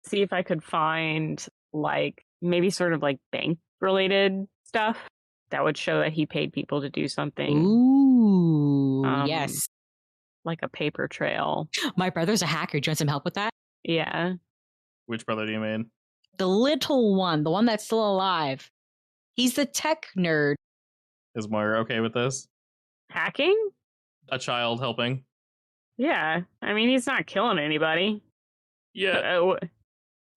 see if I could find, like, maybe sort of like bank-related stuff that would show that he paid people to do something. Ooh, yes. Like a paper trail. My brother's a hacker. Do you want some help with that? Yeah. Which brother do you mean? The little one, the one that's still alive. He's the tech nerd. Is Moira okay with this? Hacking? A child helping? Yeah. I mean, he's not killing anybody. Yeah.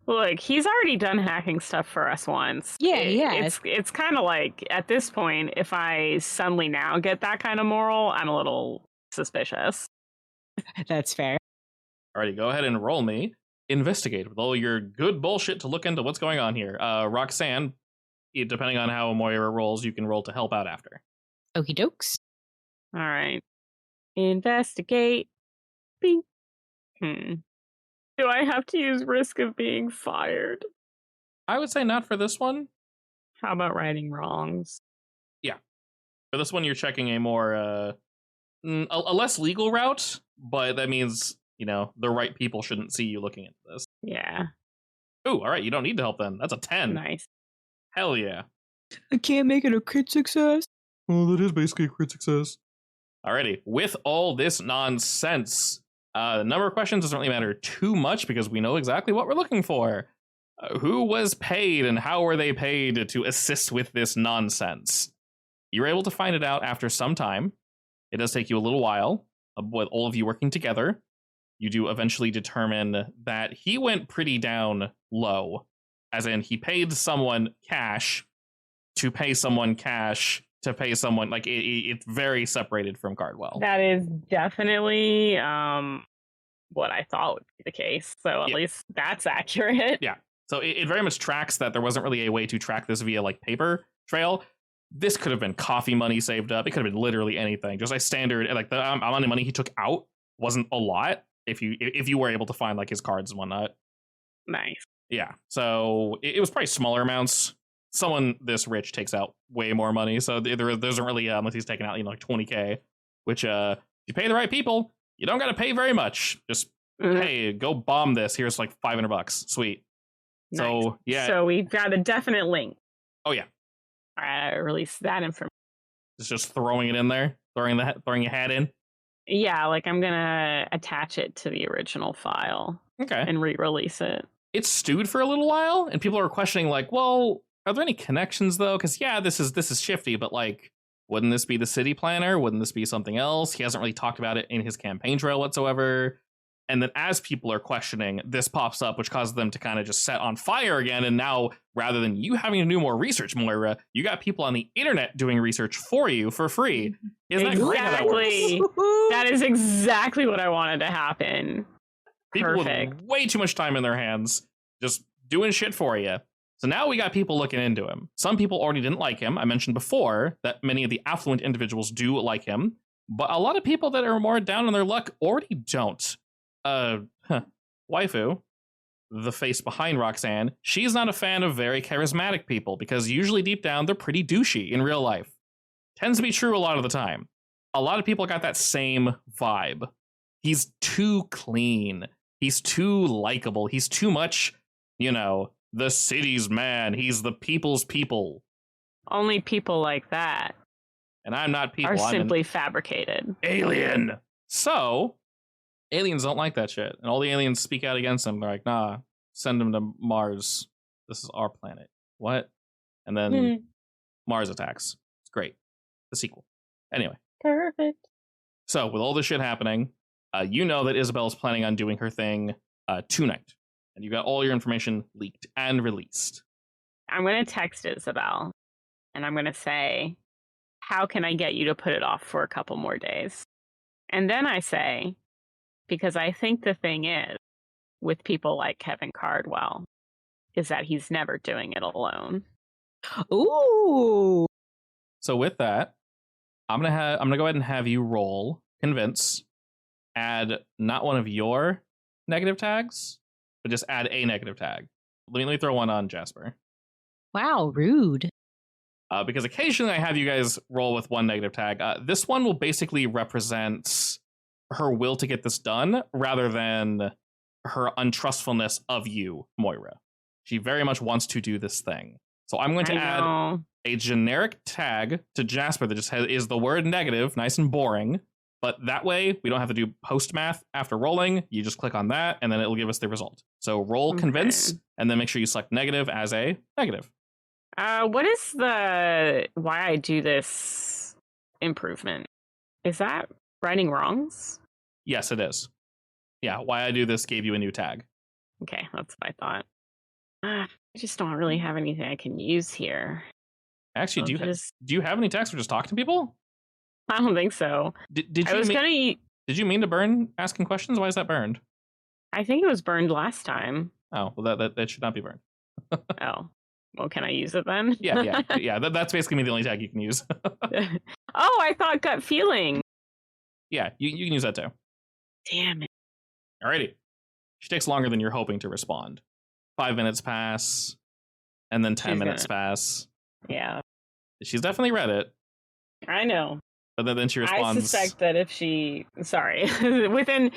Look, he's already done hacking stuff for us once. Yeah. It's kind of like, at this point, if I suddenly now get that kind of moral, I'm a little suspicious. That's fair. Alrighty, go ahead and roll me. Investigate with all your good bullshit to look into what's going on here. Roxanne, depending on how Moira rolls, you can roll to help out after. Okie dokes. All right. Investigate. Bing. Do I have to use risk of being fired? I would say not for this one. How about righting wrongs? Yeah. For this one, you're checking a more, a less legal route, but that means, you know, the right people shouldn't see you looking into this. Yeah. Ooh, all right, you don't need to help then. That's a 10. Nice. Hell yeah. I can't make it a crit success. Well, that is basically a crit success. Alrighty, with all this nonsense, the number of questions doesn't really matter too much because we know exactly what we're looking for. Who was paid and how were they paid to assist with this nonsense? You're able to find it out after some time. It does take you a little while, with all of you working together. You do eventually determine that he went pretty down low, as in he paid someone cash to pay someone cash to pay someone. Like it's very separated from Cardwell. That is definitely what I thought would be the case. So at least that's accurate. Yeah. So it very much tracks that there wasn't really a way to track this via like paper trail. This could have been coffee money saved up. It could have been literally anything. Just like standard, like the amount of money he took out wasn't a lot. If you were able to find like his cards and whatnot. Nice. Yeah. So it was probably smaller amounts. Someone this rich takes out way more money. So there isn't really, unless he's taking out, you know, like 20K, which if you pay the right people, you don't got to pay very much. Just, hey, go bomb this. Here's like $500. Sweet. Nice. So, yeah. So we've got a definite link. Oh, yeah. All right, I released that information. It's just throwing it in there, throwing your hat in. Yeah, like I'm going to attach it to the original file. Okay. And re-release it. It stewed for a little while, and people are questioning, like, well, are there any connections, though? Because, yeah, this is shifty, but, like, wouldn't this be the city planner? Wouldn't this be something else? He hasn't really talked about it in his campaign trail whatsoever. And then as people are questioning, this pops up, which causes them to kind of just set on fire again. And now, rather than you having to do more research, Moira, you got people on the internet doing research for you for free. Isn't that great how that works? That is exactly what I wanted to happen. People Perfect. with way too much time in their hands just doing shit for you. So now we got people looking into him. Some people already didn't like him. I mentioned before that many of the affluent individuals do like him, but a lot of people that are more down on their luck already don't. Waifu, the face behind Roxanne, she's not a fan of very charismatic people because usually deep down they're pretty douchey in real life. Tends to be true a lot of the time. A lot of people got that same vibe. He's too clean. He's too likable. He's too much, the city's man. He's the people's people. Only people like that. And I'm not people. Are simply fabricated. Alien. So, aliens don't like that shit. And all the aliens speak out against him. They're like, nah, send him to Mars. This is our planet. What? And then Mars attacks. It's great. The sequel. Anyway. Perfect. So, with all this shit happening, you know that Isabel's planning on doing her thing tonight. And you got all your information leaked and released. I'm going to text Isabel. And I'm going to say, how can I get you to put it off for a couple more days? And then I say, because I think the thing is, with people like Kevin Cardwell, is that he's never doing it alone. Ooh. So with that, I'm gonna go ahead and have you roll convince. Add not one of your negative tags, but just add a negative tag. Let me throw one on Jasper. Wow, rude. Because occasionally I have you guys roll with one negative tag. This one will basically represent her will to get this done rather than her untrustfulness of you, Moira. She very much wants to do this thing. So I'm going to add a generic tag to Jasper that just is the word negative, nice and boring. But that way, we don't have to do post math after rolling. You just click on that, and then it'll give us the result. So roll convince, and then make sure you select negative as a negative. What is the why I do this improvement? Is that righting wrongs? Yes, it is. Yeah, why I do this gave you a new tag. Okay, that's what I thought. I just don't really have anything I can use here. Actually, do you have any tags for just talking to people? I don't think so. Did you mean to burn asking questions? Why is that burned? I think it was burned last time. Oh, well, that should not be burned. Oh. Well, can I use it then? Yeah. That's basically the only tag you can use. Oh, I thought gut feeling. Yeah, you can use that too. Damn it. Alrighty. She takes longer than you're hoping to respond. 5 minutes pass, and then 10 minutes pass. Yeah. She's definitely read it. I know. But then she responds. I suspect that if she hasn't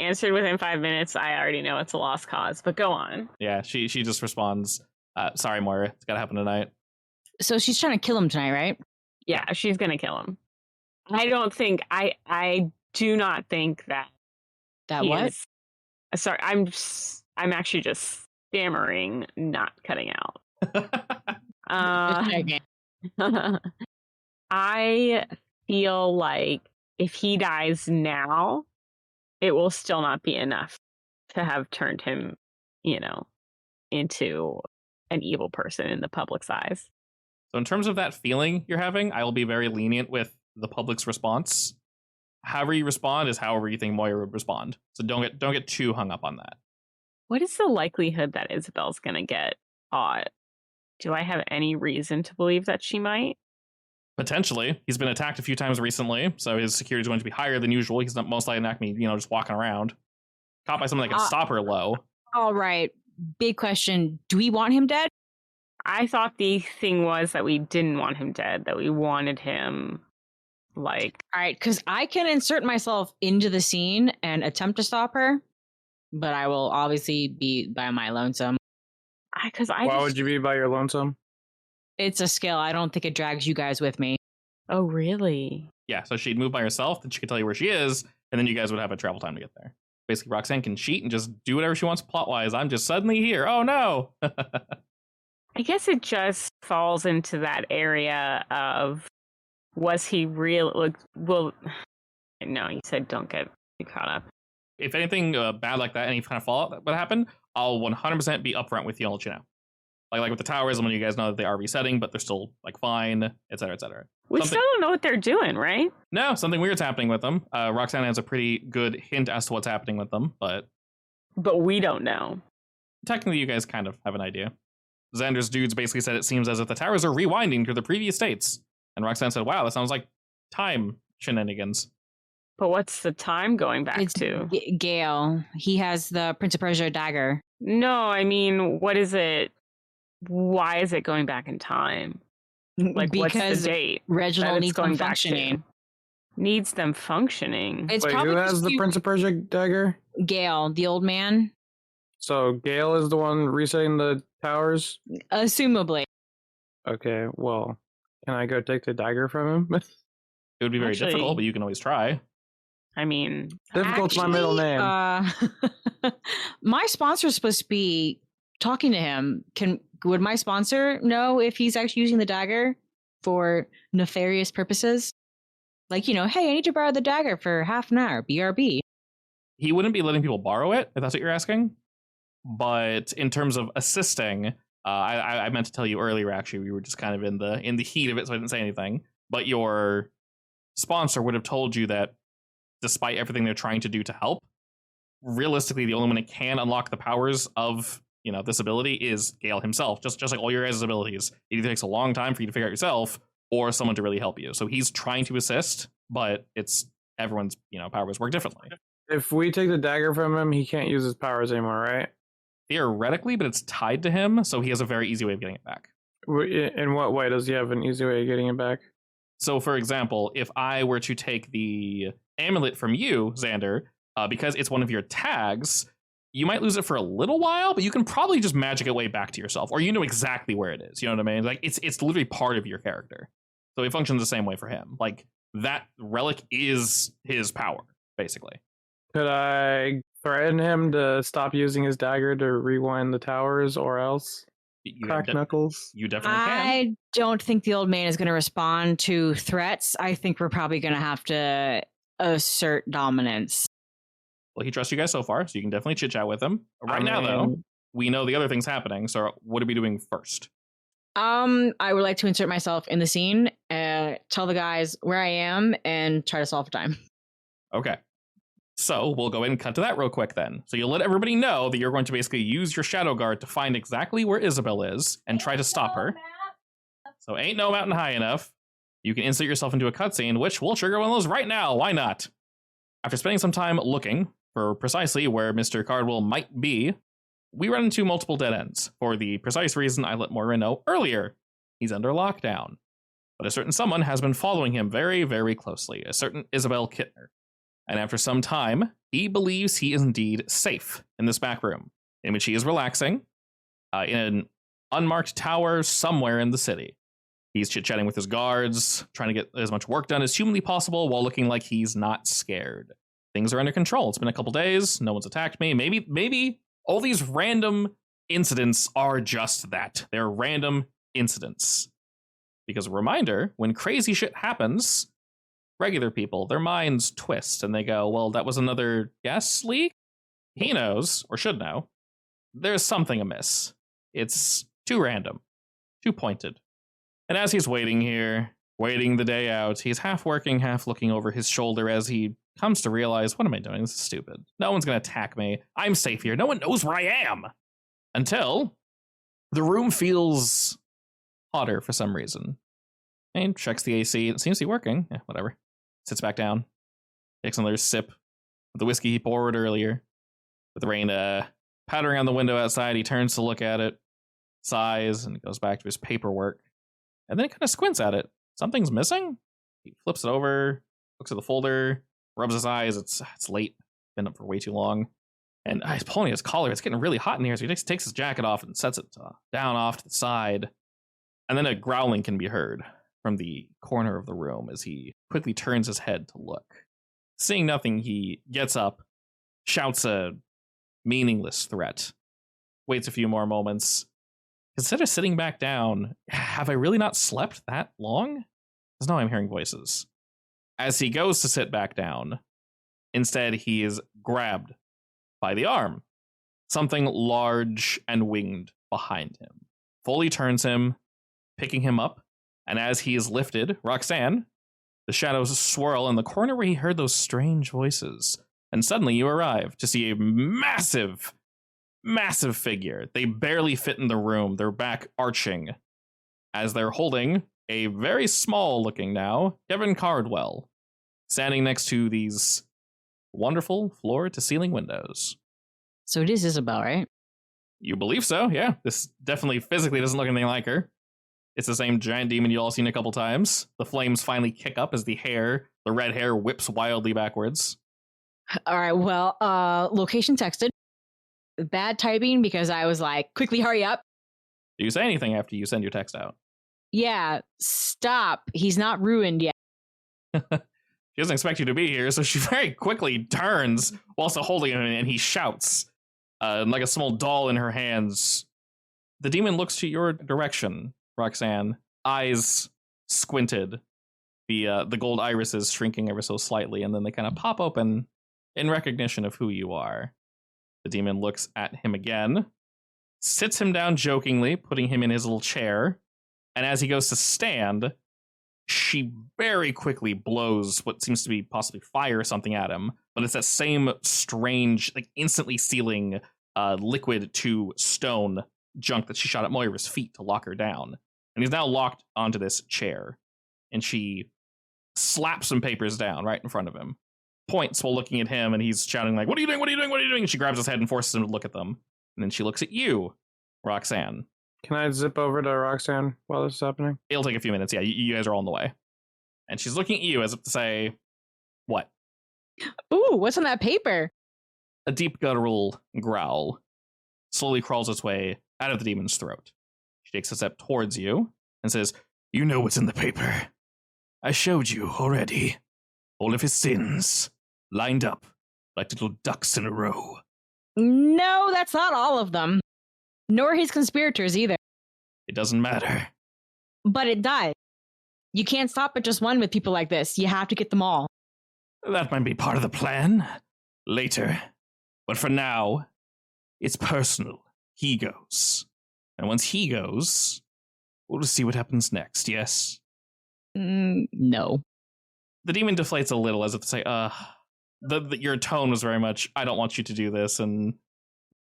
answered within 5 minutes, I already know it's a lost cause. But go on. Yeah, she just responds. Sorry, Moira. It's gotta happen tonight. So she's trying to kill him tonight, right? Yeah, she's gonna kill him. I do not think that. That what? Sorry, I'm actually just stammering, not cutting out. I feel like if he dies now, it will still not be enough to have turned him, into an evil person in the public's eyes. So in terms of that feeling you're having, I will be very lenient with the public's response. However you respond is however you think Moira would respond. So don't get too hung up on that. What is the likelihood that Isabel's going to get caught? Do I have any reason to believe that she might? Potentially. He's been attacked a few times recently, so his security is going to be higher than usual. He's not most likely not going to be, just walking around. Caught by someone that can stop her low. All right. Big question. Do we want him dead? I thought the thing was that we didn't want him dead, that we wanted him, All right, because I can insert myself into the scene and attempt to stop her, but I will obviously be by my lonesome. Why would you be by your lonesome? It's a skill. I don't think it drags you guys with me. Oh, really? Yeah, so she'd move by herself, then she could tell you where she is, and then you guys would have a travel time to get there. Basically, Roxanne can cheat and just do whatever she wants plot-wise. I'm just suddenly here. Oh, no! I guess it just falls into that area of, was he real? Well, no, you said don't get too caught up. if anything bad like that, any kind of fallout that would happen, I'll 100% be upfront with you and let you know. Like with the towers, I'm letting you guys know that they are resetting, but they're still like fine, et cetera, et cetera. We still don't know what they're doing, right? No, something weird's happening with them. Roxanne has a pretty good hint as to what's happening with them, but we don't know. Technically, you guys kind of have an idea. Xander's dudes basically said it seems as if the towers are rewinding to the previous states. And Roxanne said, wow, that sounds like time shenanigans. But what's the time going back to? Gale. He has the Prince of Persia dagger. No, I mean, what is it? Why is it going back in time? Like, because what's the date? Reginald needs them functioning. Needs them functioning. It's Wait, probably who has the Prince of Persia dagger? Gale, the old man. So Gale is the one resetting the towers? Assumably. Okay, well, can I go take the dagger from him? It would be very difficult, but you can always try. I mean, difficult's my middle name. My sponsor's supposed to be talking to him. Would my sponsor know if he's actually using the dagger for nefarious purposes? Like, hey, I need to borrow the dagger for half an hour, BRB. He wouldn't be letting people borrow it, if that's what you're asking. But in terms of assisting, I meant to tell you earlier, actually, we were just kind of in the heat of it, so I didn't say anything. But your sponsor would have told you that despite everything they're trying to do to help, realistically, the only one that can unlock the powers of this ability is Gale himself. Just like all your guys' abilities, it either takes a long time for you to figure out yourself or someone to really help you. So he's trying to assist, but it's everyone's powers work differently. If we take the dagger from him, he can't use his powers anymore, right? Theoretically, but it's tied to him, so he has a very easy way of getting it back. In what way does he have an easy way of getting it back? So, for example, if I were to take the amulet from you, Xander, because it's one of your tags, you might lose it for a little while, but you can probably just magic it way back to yourself, or you know exactly where it is. You know what I mean? Like it's literally part of your character, so it functions the same way for him. Like that relic is his power, basically. Could I threaten him to stop using his dagger to rewind the towers, or else crack knuckles? You definitely can. I don't think the old man is going to respond to threats. I think we're probably going to have to assert dominance. Well, he trusts you guys so far, so you can definitely chit-chat with him. Now, though, we know the other thing's happening, so what are we doing first? I would like to insert myself in the scene, tell the guys where I am, and try to solve time. Okay. So we'll go ahead and cut to that real quick then. So you'll let everybody know that you're going to basically use your shadow guard to find exactly where Isabel is and try to stop her. So ain't no mountain high enough. You can insert yourself into a cutscene, which will trigger one of those right now. Why not? After spending some time looking for precisely where Mr. Cardwell might be, we run into multiple dead ends for the precise reason I let Moira know earlier. He's under lockdown. But a certain someone has been following him very, very closely, a certain Isabel Kittner. And after some time, he believes he is indeed safe in this back room, in which he is relaxing, in an unmarked tower somewhere in the city. He's chit-chatting with his guards, trying to get as much work done as humanly possible while looking like he's not scared. Things are under control. It's been a couple days. No one's attacked me. Maybe all these random incidents are just that. They're random incidents. Because a reminder, when crazy shit happens, regular people, their minds twist and they go, well, that was another gas leak? He knows, or should know, there's something amiss. It's too random, too pointed. And as he's waiting here, waiting the day out, he's half working, half looking over his shoulder as he comes to realize, what am I doing? This is stupid. No one's going to attack me. I'm safe here. No one knows where I am. Until the room feels hotter for some reason. And checks the AC. It seems to be working. Yeah, whatever. Sits back down. Takes another sip of the whiskey he poured earlier. With the rain pattering on the window outside, he turns to look at it, sighs, and goes back to his paperwork. And then he kind of squints at it. Something's missing? He flips it over, looks at the folder, rubs his eyes. It's late. Been up for way too long. And he's pulling his collar. It's getting really hot in here, so he takes his jacket off and sets it down off to the side. And then a growling can be heard from the corner of the room as he quickly turns his head to look. Seeing nothing, he gets up, shouts a meaningless threat, waits a few more moments. Instead of sitting back down, have I really not slept that long? Because now I'm hearing voices. As he goes to sit back down, instead he is grabbed by the arm. Something large and winged behind him fully turns him, picking him up, and as he is lifted, Roxanne, the shadows swirl in the corner where he heard those strange voices, and suddenly you arrive to see a massive figure. They barely fit in the room, their back arching, as they're holding a very small looking now Kevin Cardwell, standing next to these wonderful floor to ceiling windows. So it is Isabel, right? You believe so, yeah. This definitely physically doesn't look anything like her. It's the same giant demon you all seen a couple times. The flames finally kick up as the red hair whips wildly backwards. All right, well, location texted. Bad typing because I was like, quickly hurry up. Do you say anything after you send your text out? Yeah, stop. He's not ruined yet. She doesn't expect you to be here, so she very quickly turns while still holding him, and he shouts, like a small doll in her hands. The demon looks to your direction, Roxanne, eyes squinted, the gold irises shrinking ever so slightly, and then they kind of pop open in recognition of who you are. The demon looks at him again, sits him down jokingly, putting him in his little chair, and as he goes to stand, she very quickly blows what seems to be possibly fire or something at him, but it's that same strange, like instantly sealing liquid to stone junk that she shot at Moira's feet to lock her down. And he's now locked onto this chair, and she slaps some papers down right in front of him, points while looking at him, and he's shouting like, "What are you doing? What are you doing? What are you doing?" And she grabs his head and forces him to look at them. And then she looks at you, Roxanne. Can I zip over to Roxanne while this is happening? It'll take a few minutes. Yeah, you guys are all on the way. And she's looking at you as if to say, what? Ooh, what's on that paper? A deep guttural growl slowly crawls its way out of the demon's throat. She takes a step towards you and says, "You know what's in the paper. I showed you already. All of his sins, lined up like little ducks in a row." No, that's not all of them. Nor his conspirators either. It doesn't matter. But it does. You can't stop at just one with people like this. You have to get them all. That might be part of the plan. Later. But for now, it's personal. He goes. And once he goes, we'll just see what happens next, yes? No. The demon deflates a little as if to say, your tone was very much, I don't want you to do this, and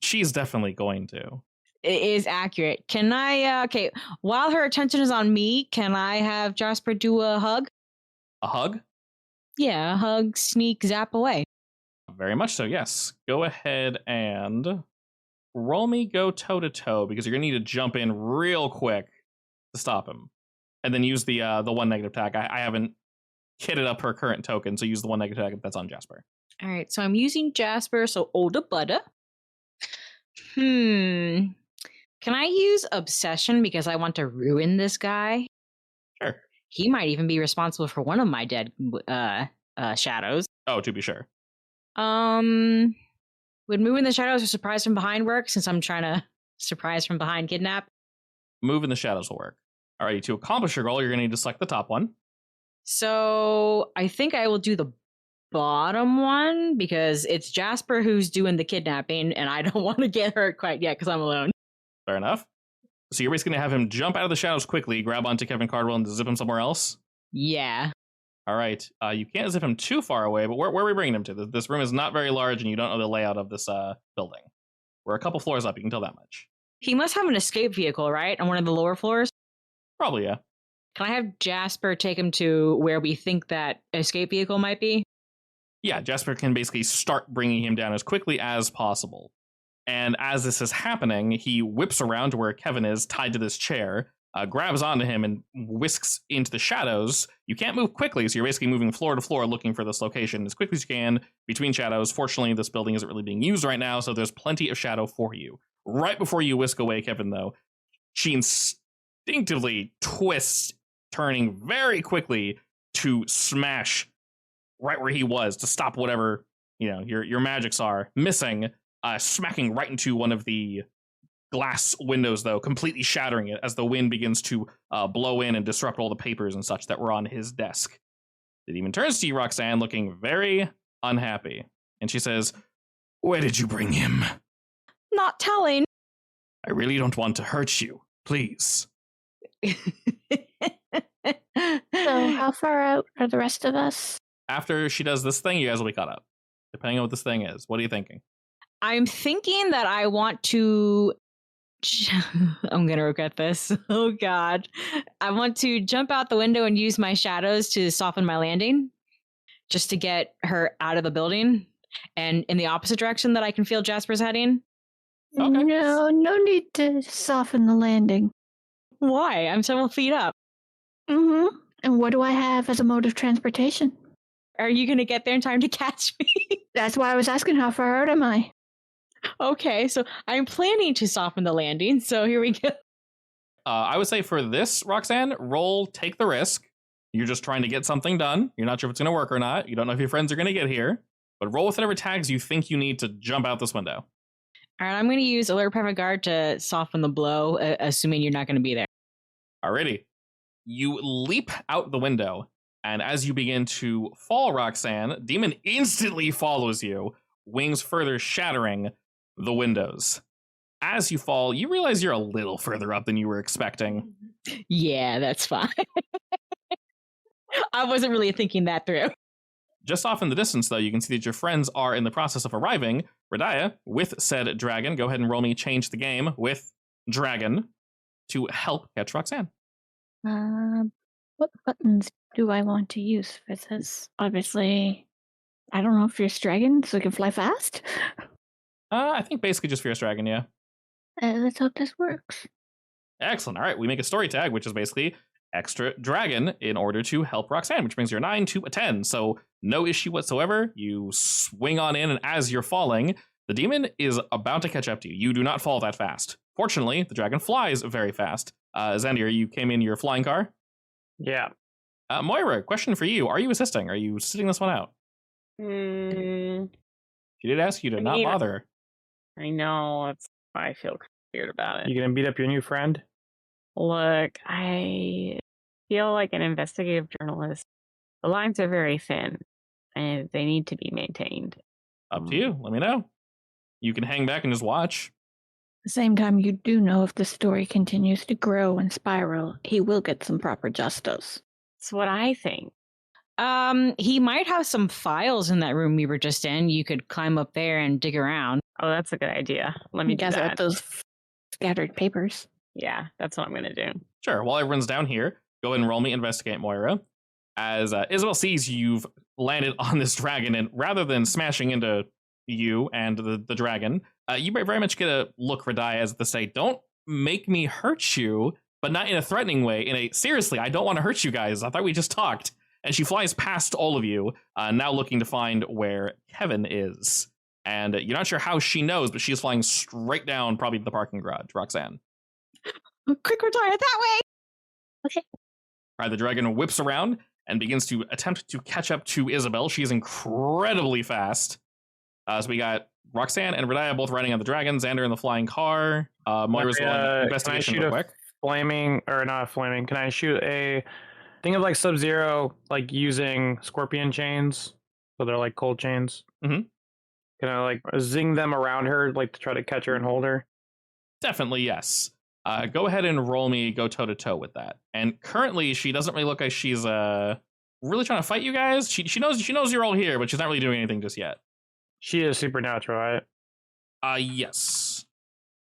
she's definitely going to. It is accurate. Can I, okay, while her attention is on me, can I have Jasper do a hug? A hug? Yeah, a hug, sneak, zap away. Very much so, yes. Go ahead and roll me go toe-to-toe, because you're going to need to jump in real quick to stop him. And then use the one negative attack. I haven't kitted up her current token, so use the one negative attack that's on Jasper. All right, so I'm using Jasper, so older butter. Can I use Obsession because I want to ruin this guy? Sure. He might even be responsible for one of my dead shadows. Oh, to be sure. Would moving the shadows or surprise from behind work, since I'm trying to surprise from behind kidnap? Move in the shadows will work. Alrighty, to accomplish your goal, you're going to need to select the top one. So I think I will do the bottom one because it's Jasper who's doing the kidnapping, and I don't want to get hurt quite yet because I'm alone. Fair enough. So you're basically going to have him jump out of the shadows quickly, grab onto Kevin Cardwell, and zip him somewhere else? Yeah. All right. You can't zip him too far away, but where are we bringing him to? This room is not very large, and you don't know the layout of this building. We're a couple floors up, you can tell that much. He must have an escape vehicle, right? On one of the lower floors? Probably, yeah. Can I have Jasper take him to where we think that escape vehicle might be? Yeah, Jasper can basically start bringing him down as quickly as possible. And as this is happening, he whips around to where Kevin is, tied to this chair, grabs onto him and whisks into the shadows. You can't move quickly, so you're basically moving floor to floor looking for this location as quickly as you can between shadows. Fortunately, this building isn't really being used right now, so there's plenty of shadow for you. Right before you whisk away Kevin, though, she instinctively twists, turning very quickly to smash right where he was to stop whatever, your magics are missing, smacking right into one of the glass windows, though, completely shattering it as the wind begins to blow in and disrupt all the papers and such that were on his desk. The demon turns to you, Roxanne, looking very unhappy. And she says, "Where did you bring him?" Not telling. "I really don't want to hurt you. Please." So how far out are the rest of us? After she does this thing, you guys will be caught up. Depending on what this thing is. What are you thinking? I'm thinking that I want to... I'm going to regret this. Oh, God. I want to jump out the window and use my shadows to soften my landing, just to get her out of the building and in the opposite direction that I can feel Jasper's heading. Okay. No need to soften the landing. Why? I'm several feet up. Mm-hmm. And what do I have as a mode of transportation? Are you going to get there in time to catch me? That's why I was asking how far out am I? Okay, so I'm planning to soften the landing, so here we go. I would say for this, Roxanne, roll Take the Risk. You're just trying to get something done. You're not sure if it's going to work or not. You don't know if your friends are going to get here. But roll with whatever tags you think you need to jump out this window. All right, I'm going to use Alert Private Guard to soften the blow, assuming you're not going to be there. Alrighty. You leap out the window, and as you begin to fall, Roxanne, Demon instantly follows you, wings further shattering the windows. As you fall, you realize you're a little further up than you were expecting. Yeah, that's fine. I wasn't really thinking that through. Just off in the distance, though, you can see that your friends are in the process of arriving. Radiah, with said dragon, go ahead and roll me Change the Game with dragon to help catch Roxanne. What buttons do I want to use for this? Obviously, I don't know, Fierce Dragon, so I can fly fast? I think basically just Fierce Dragon, yeah. Let's hope this works. Excellent. All right, we make a story tag, which is basically extra dragon in order to help Roxanne, which brings your 9 to a 10. So no issue whatsoever. You swing on in, and as you're falling, the demon is about to catch up to you. You do not fall that fast. Fortunately, the dragon flies very fast. Xandir, you came in your flying car? Yeah. Moira, question for you. Are you assisting? Are you sitting this one out? She did ask you to not bother. I know. That's why I feel weird about it. You gonna beat up your new friend? Look, I feel like an investigative journalist. The lines are very thin, and they need to be maintained. Up to you. Let me know. You can hang back and just watch. At the same time, you do know if the story continues to grow and spiral, he will get some proper justice. That's what I think. He might have some files in that room we were just in. You could climb up there and dig around. Oh, that's a good idea. Let me gather up those scattered papers. Yeah, that's what I'm going to do. Sure. While everyone's down here, go ahead and roll me Investigate, Moira. As Isabel sees you've landed on this dragon, and rather than smashing into you and the dragon, you very much get a look, Radiah, as to say, don't make me hurt you, but not in a threatening way. In a, seriously, I don't want to hurt you guys. I thought we just talked. And she flies past all of you, now looking to find where Kevin is. And you're not sure how she knows, but she's flying straight down probably to the parking garage. Roxanne. Quick, retire that way! Okay. All right, the dragon whips around and begins to attempt to catch up to Isabel. She's incredibly fast. So we got Roxanne and Radiah both riding on the dragon, Xander in the flying car. Moira's going investigation real quick. Flaming, or not flaming, can I shoot a thing of like Sub-Zero, like using scorpion chains? So they're like cold chains. Mm-hmm. Can I like zing them around her, like to try to catch her and hold her? Definitely, yes. Go ahead and roll me, go toe-to-toe with that. And currently, she doesn't really look like she's really trying to fight you guys. She knows you're all here, but she's not really doing anything just yet. She is supernatural, right? Yes.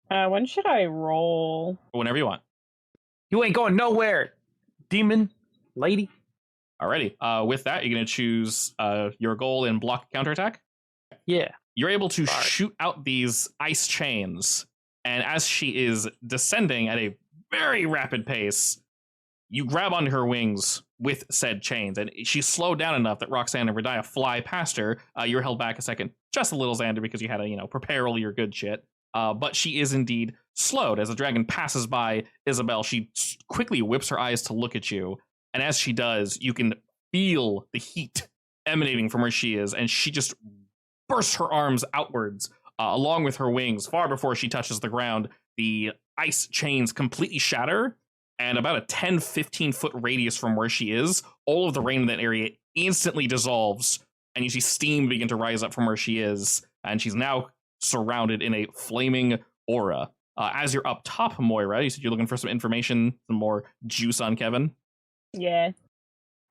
When should I roll? Whenever you want. You ain't going nowhere, demon lady. Alrighty. With that, you're going to choose your goal in block counterattack. Yeah. You're able to shoot out these ice chains, and as she is descending at a very rapid pace, you grab onto her wings with said chains, and she's slowed down enough that Roxanne and Radiah fly past her. You're held back a second, just a little, Xander, because you had to, prepare all your good shit. But she is indeed slowed. As the dragon passes by Isabel, she quickly whips her eyes to look at you, and as she does, you can feel the heat emanating from where she is, and she just bursts her arms outwards along with her wings. Far before she touches the ground, the ice chains completely shatter, and about a 10-15 foot radius from where she is, all of the rain in that area instantly dissolves, and you see steam begin to rise up from where she is, and she's now surrounded in a flaming aura. As you're up top, Moira, you said you're looking for some information, some more juice on Kevin. Yeah.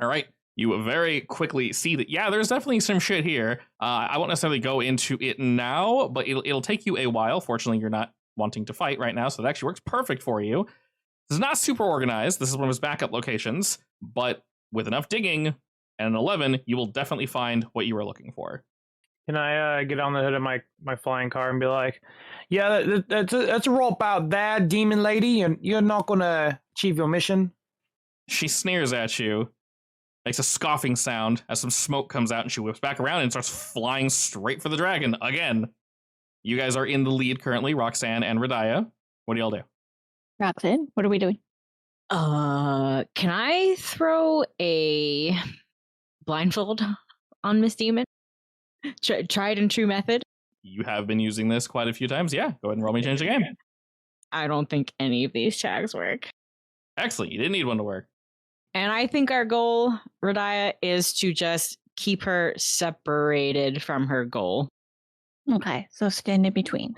All right. You very quickly see that, yeah, there's definitely some shit here. I won't necessarily go into it now, but it'll take you a while. Fortunately, you're not wanting to fight right now, so that actually works perfect for you. This is not super organized. This is one of his backup locations, but with enough digging and an 11, you will definitely find what you are looking for. Can I get on the hood of my flying car and be like, yeah, that's a roll about that, demon lady, and you're not going to achieve your mission? She sneers at you, makes a scoffing sound as some smoke comes out, and she whips back around and starts flying straight for the dragon again. You guys are in the lead currently, Roxanne and Radiah. What do y'all do? Roxanne, what are we doing? Can I throw a blindfold on Miss Demon? Tried and true method. You have been using this quite a few times. Yeah, go ahead and roll me change the game. I don't think any of these checks work. Excellent. You didn't need one to work. And I think our goal, Radiah, is to just keep her separated from her goal. Okay, so stand in between.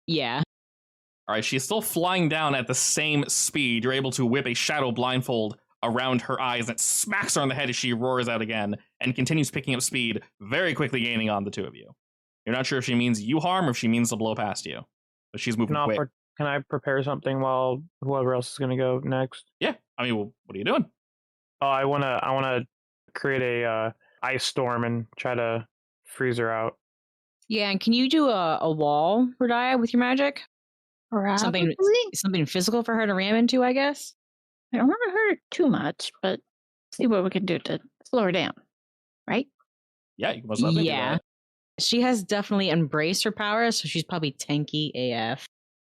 Yeah. All right, she's still flying down at the same speed. You're able to whip a shadow blindfold around her eyes, and it smacks her on the head as she roars out again and continues picking up speed, very quickly gaining on the two of you. You're not sure if she means you harm or if she means to blow past you, but she's moving quick. Can I prepare something while whoever else is going to go next? Yeah, I mean, well, what are you doing? Oh, I wanna create a ice storm and try to freeze her out. Yeah, and can you do a wall, Radiah, with your magic? Probably. Something physical for her to ram into, I guess? I don't want to hurt her too much, but see what we can do to slow her down, right? Yeah, you can most definitely do that. She has definitely embraced her power, so she's probably tanky AF.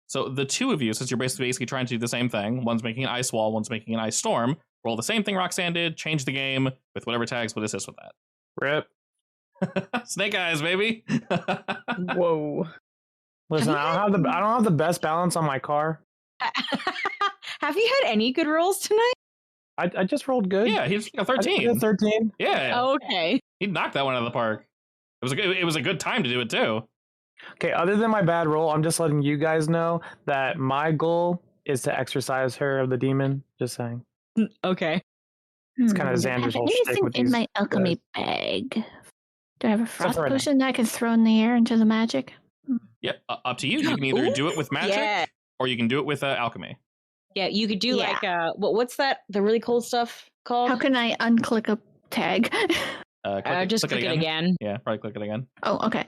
So the two of you, since you're basically trying to do the same thing, one's making an ice wall, one's making an ice storm, roll the same thing Roxanne did, change the game with whatever tags would assist with that. Rip. Snake eyes, baby. Whoa. Listen, I don't have the best balance on my car. Have you had any good rolls tonight? I just rolled good. Yeah, he's a 13. 13. Yeah. Oh, okay. He knocked that one out of the park. It was a good time to do it too. Okay, other than my bad roll, I'm just letting you guys know that my goal is to exorcise her of the demon. Just saying. Okay. It's kind of Xander's whole shtick anything with in these my alchemy guys. bag? Do I have a frost right now. potion that I can throw in the air into the magic? Yeah, up to you. You can either do it with magic or you can do it with alchemy. Yeah, you could do like what's that? The really cool stuff called? How can I unclick a tag? Just click it again. Yeah, probably click it again. Oh, okay.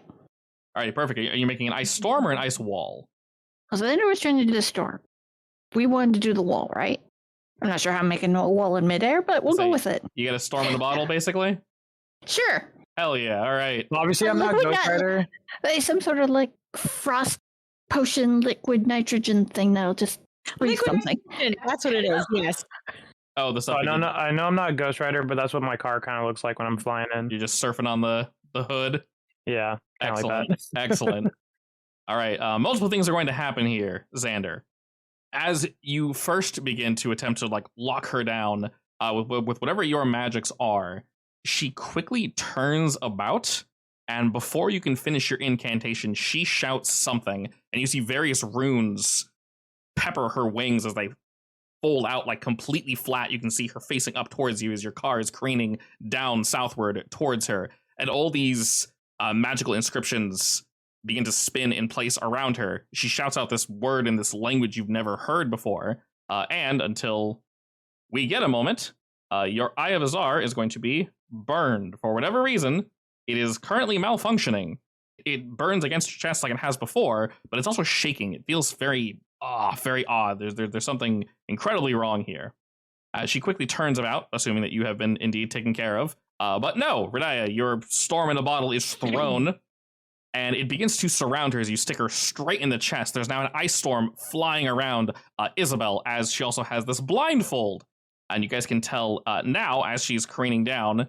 All right, perfect. Are you making an ice storm or an ice wall? So then I was trying to do the storm. We wanted to do the wall, right? I'm not sure how I'm making a wall in midair, but we'll go with it. You get a storm in the bottle, basically? Sure. Hell yeah, all right. Well, obviously, I'm not Ghost Rider. Some sort of like frost potion, liquid nitrogen thing that'll just freeze something. That's what it is, yes. Oh, the stuff. I know I'm not Ghost Rider, but that's what my car kind of looks like when I'm flying in. You're just surfing on the hood. Yeah, excellent, like excellent. All right, multiple things are going to happen here, Xander. As you first begin to attempt to like lock her down with whatever your magics are, she quickly turns about, and before you can finish your incantation, she shouts something, and you see various runes pepper her wings as they fold out like completely flat. You can see her facing up towards you as your car is craning down southward towards her, and all these magical inscriptions begin to spin in place around her. She shouts out this word in this language you've never heard before, and until we get a moment, your Eye of Azar is going to be burned. For whatever reason, it is currently malfunctioning. It burns against your chest like it has before, but it's also shaking. It feels very odd. There's something incredibly wrong here. She quickly turns about, assuming that you have been indeed taken care of. But no, Radiah, your storm in a bottle is thrown, and it begins to surround her as you stick her straight in the chest. There's now an ice storm flying around Isabel, as she also has this blindfold. And you guys can tell now, as she's craning down,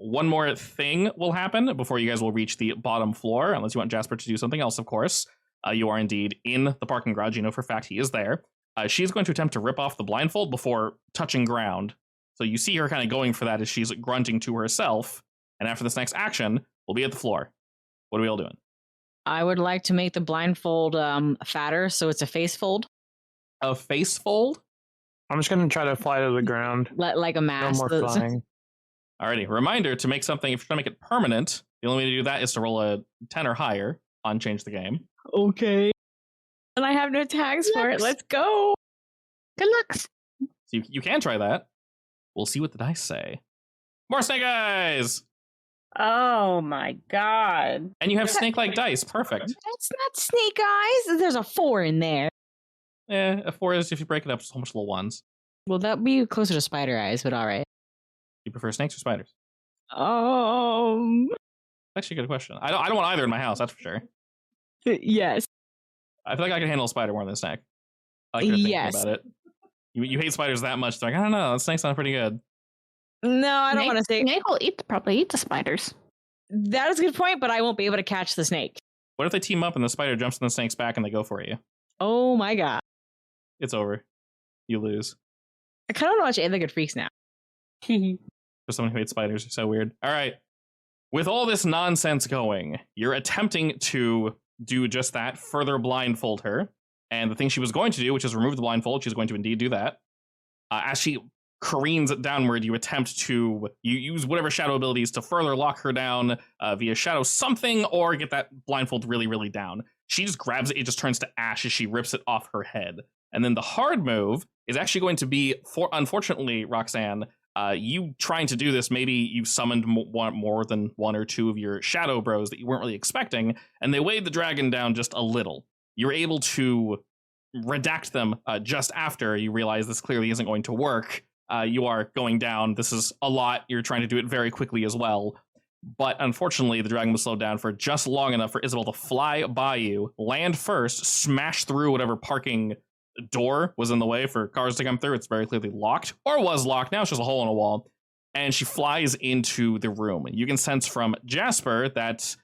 one more thing will happen before you guys will reach the bottom floor, unless you want Jasper to do something else, of course. You are indeed in the parking garage. You know for a fact he is there. She's going to attempt to rip off the blindfold before touching ground. So you see her kind of going for that as she's grunting to herself. And after this next action, we'll be at the floor. What are we all doing? I would like to make the blindfold fatter, so it's a face fold. A face fold? I'm just going to try to fly to the ground. Like a No mask. more flying. Alrighty, reminder to make something, if you're trying to make it permanent, the only way to do that is to roll a 10 or higher on Change the Game. Okay. And I have no tags for it. Let's go. Good luck. So you can try that. We'll see what the dice say. More snake eyes! Oh my god. And you have snake-like dice. Perfect. That's not snake eyes. There's a 4 in there. A 4 is if you break it up, so much little ones. Well, that would be closer to spider eyes, but all right. You prefer snakes or spiders? Actually a good question. I don't want either in my house, that's for sure. Yes. I feel like I can handle a spider more than a snake. I like your thinking about it. You hate spiders that much, like, I don't know, that snake sounds pretty good. No, I don't want to say. Snake will probably eat the spiders. That is a good point, but I won't be able to catch the snake. What if they team up and the spider jumps in the snake's back and they go for you? Oh my god. It's over. You lose. I kind of want to watch Eight Legged Freaks now. For someone who hates spiders, you're so weird. All right. With all this nonsense going, you're attempting to do just that, further blindfold her. And the thing she was going to do, which is remove the blindfold, she's going to indeed do that. As she careens downward, you attempt to use whatever shadow abilities to further lock her down via shadow something, or get that blindfold really, really down. She just grabs it, it just turns to ash as she rips it off her head. And then the hard move is actually going to be, unfortunately, Roxanne, you trying to do this, maybe you summoned more than one or two of your shadow bros that you weren't really expecting, and they weighed the dragon down just a little. You're able to redact them just after you realize this clearly isn't going to work. You are going down. This is a lot. You're trying to do it very quickly as well. But unfortunately, the dragon was slowed down for just long enough for Isabel to fly by you, land first, smash through whatever parking door was in the way for cars to come through. It's very clearly locked, or was locked. Now it's just a hole in a wall. And she flies into the room. You can sense from Jasper that,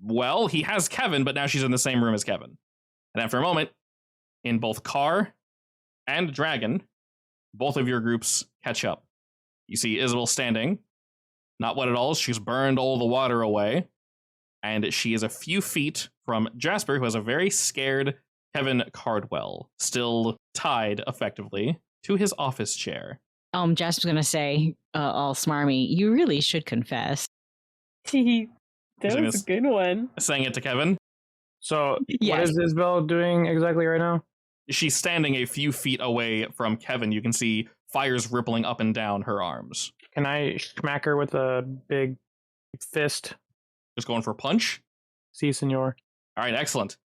well, he has Kevin, but now she's in the same room as Kevin. And after a moment, in both car and dragon, both of your groups catch up. You see Isabel standing, not wet at all. She's burned all the water away. And she is a few feet from Jasper, who has a very scared Kevin Cardwell, still tied effectively to his office chair. Jasper's going to say, all smarmy, you really should confess. That was a good one. Saying it to Kevin. So, Yes. What is Isabel doing exactly right now? She's standing a few feet away from Kevin. You can see fires rippling up and down her arms. Can I smack her with a big fist? Just going for a punch? Si, senor. All right, excellent.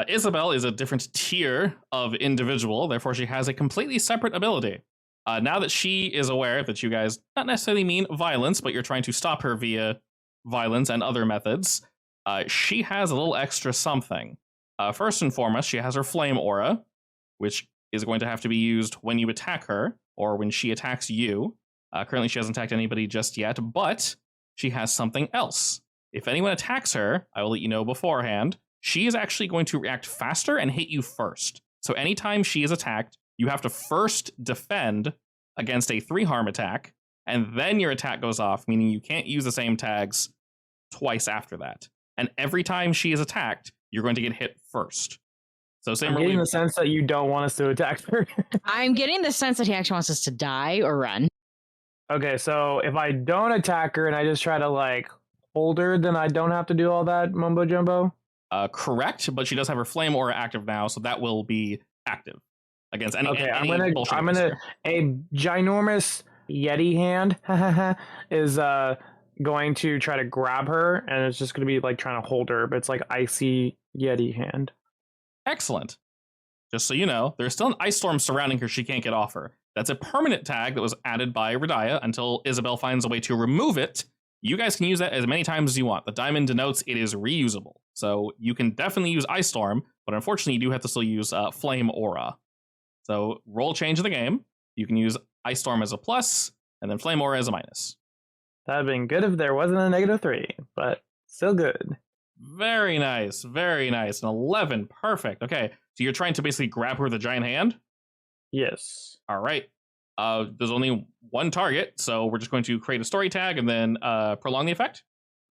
Isabel is a different tier of individual, therefore she has a completely separate ability. Now that she is aware that you guys not necessarily mean violence, but you're trying to stop her via violence and other methods, she has a little extra something. First and foremost, she has her flame aura, which is going to have to be used when you attack her, or when she attacks you. Currently, she hasn't attacked anybody just yet, but she has something else. If anyone attacks her, I will let you know beforehand, she is actually going to react faster and hit you first. So anytime she is attacked, you have to first defend against a 3-harm attack, and then your attack goes off, meaning you can't use the same tags twice after that. And every time she is attacked, you're going to get hit first. So I'm getting the sense that you don't want us to attack her. I'm getting the sense that he actually wants us to die or run. Okay, so if I don't attack her and I just try to, like, hold her, then I don't have to do all that mumbo jumbo? Correct, but she does have her flame aura active now, so that will be active against any. Okay, any I'm gonna a ginormous Yeti hand is going to try to grab her, and it's just gonna be like trying to hold her, but it's like icy Yeti hand. Excellent. Just so you know, there's still an ice storm surrounding her she can't get off her. That's a permanent tag that was added by Radiah until Isabel finds a way to remove it. You guys can use that as many times as you want. The diamond denotes it is reusable. So you can definitely use Ice Storm, but unfortunately you do have to still use Flame Aura. So roll change of the game. You can use Ice Storm as a plus, and then Flame Aura as a minus. That'd been good if there wasn't a -3, but still good. Very nice, very nice. An 11, perfect. Okay, so you're trying to basically grab her with a giant hand? Yes. All right. There's only one target, so we're just going to create a story tag and then prolong the effect.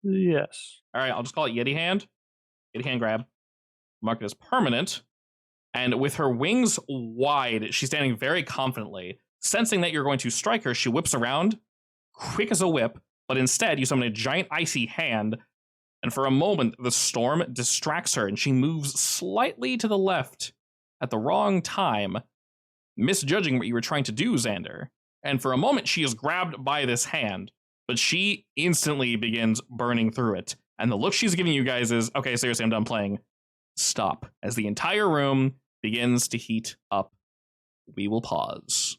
Yes. All right, I'll just call it Yeti Hand. Yeti Hand grab. Mark it as permanent. And with her wings wide, she's standing very confidently. Sensing that you're going to strike her, she whips around, quick as a whip, but instead you summon a giant icy hand. And for a moment, the storm distracts her, and she moves slightly to the left at the wrong time, misjudging what you were trying to do, Xander. And for a moment, she is grabbed by this hand, but she instantly begins burning through it. And the look she's giving you guys is, okay, seriously, I'm done playing. Stop. As the entire room begins to heat up. We will pause.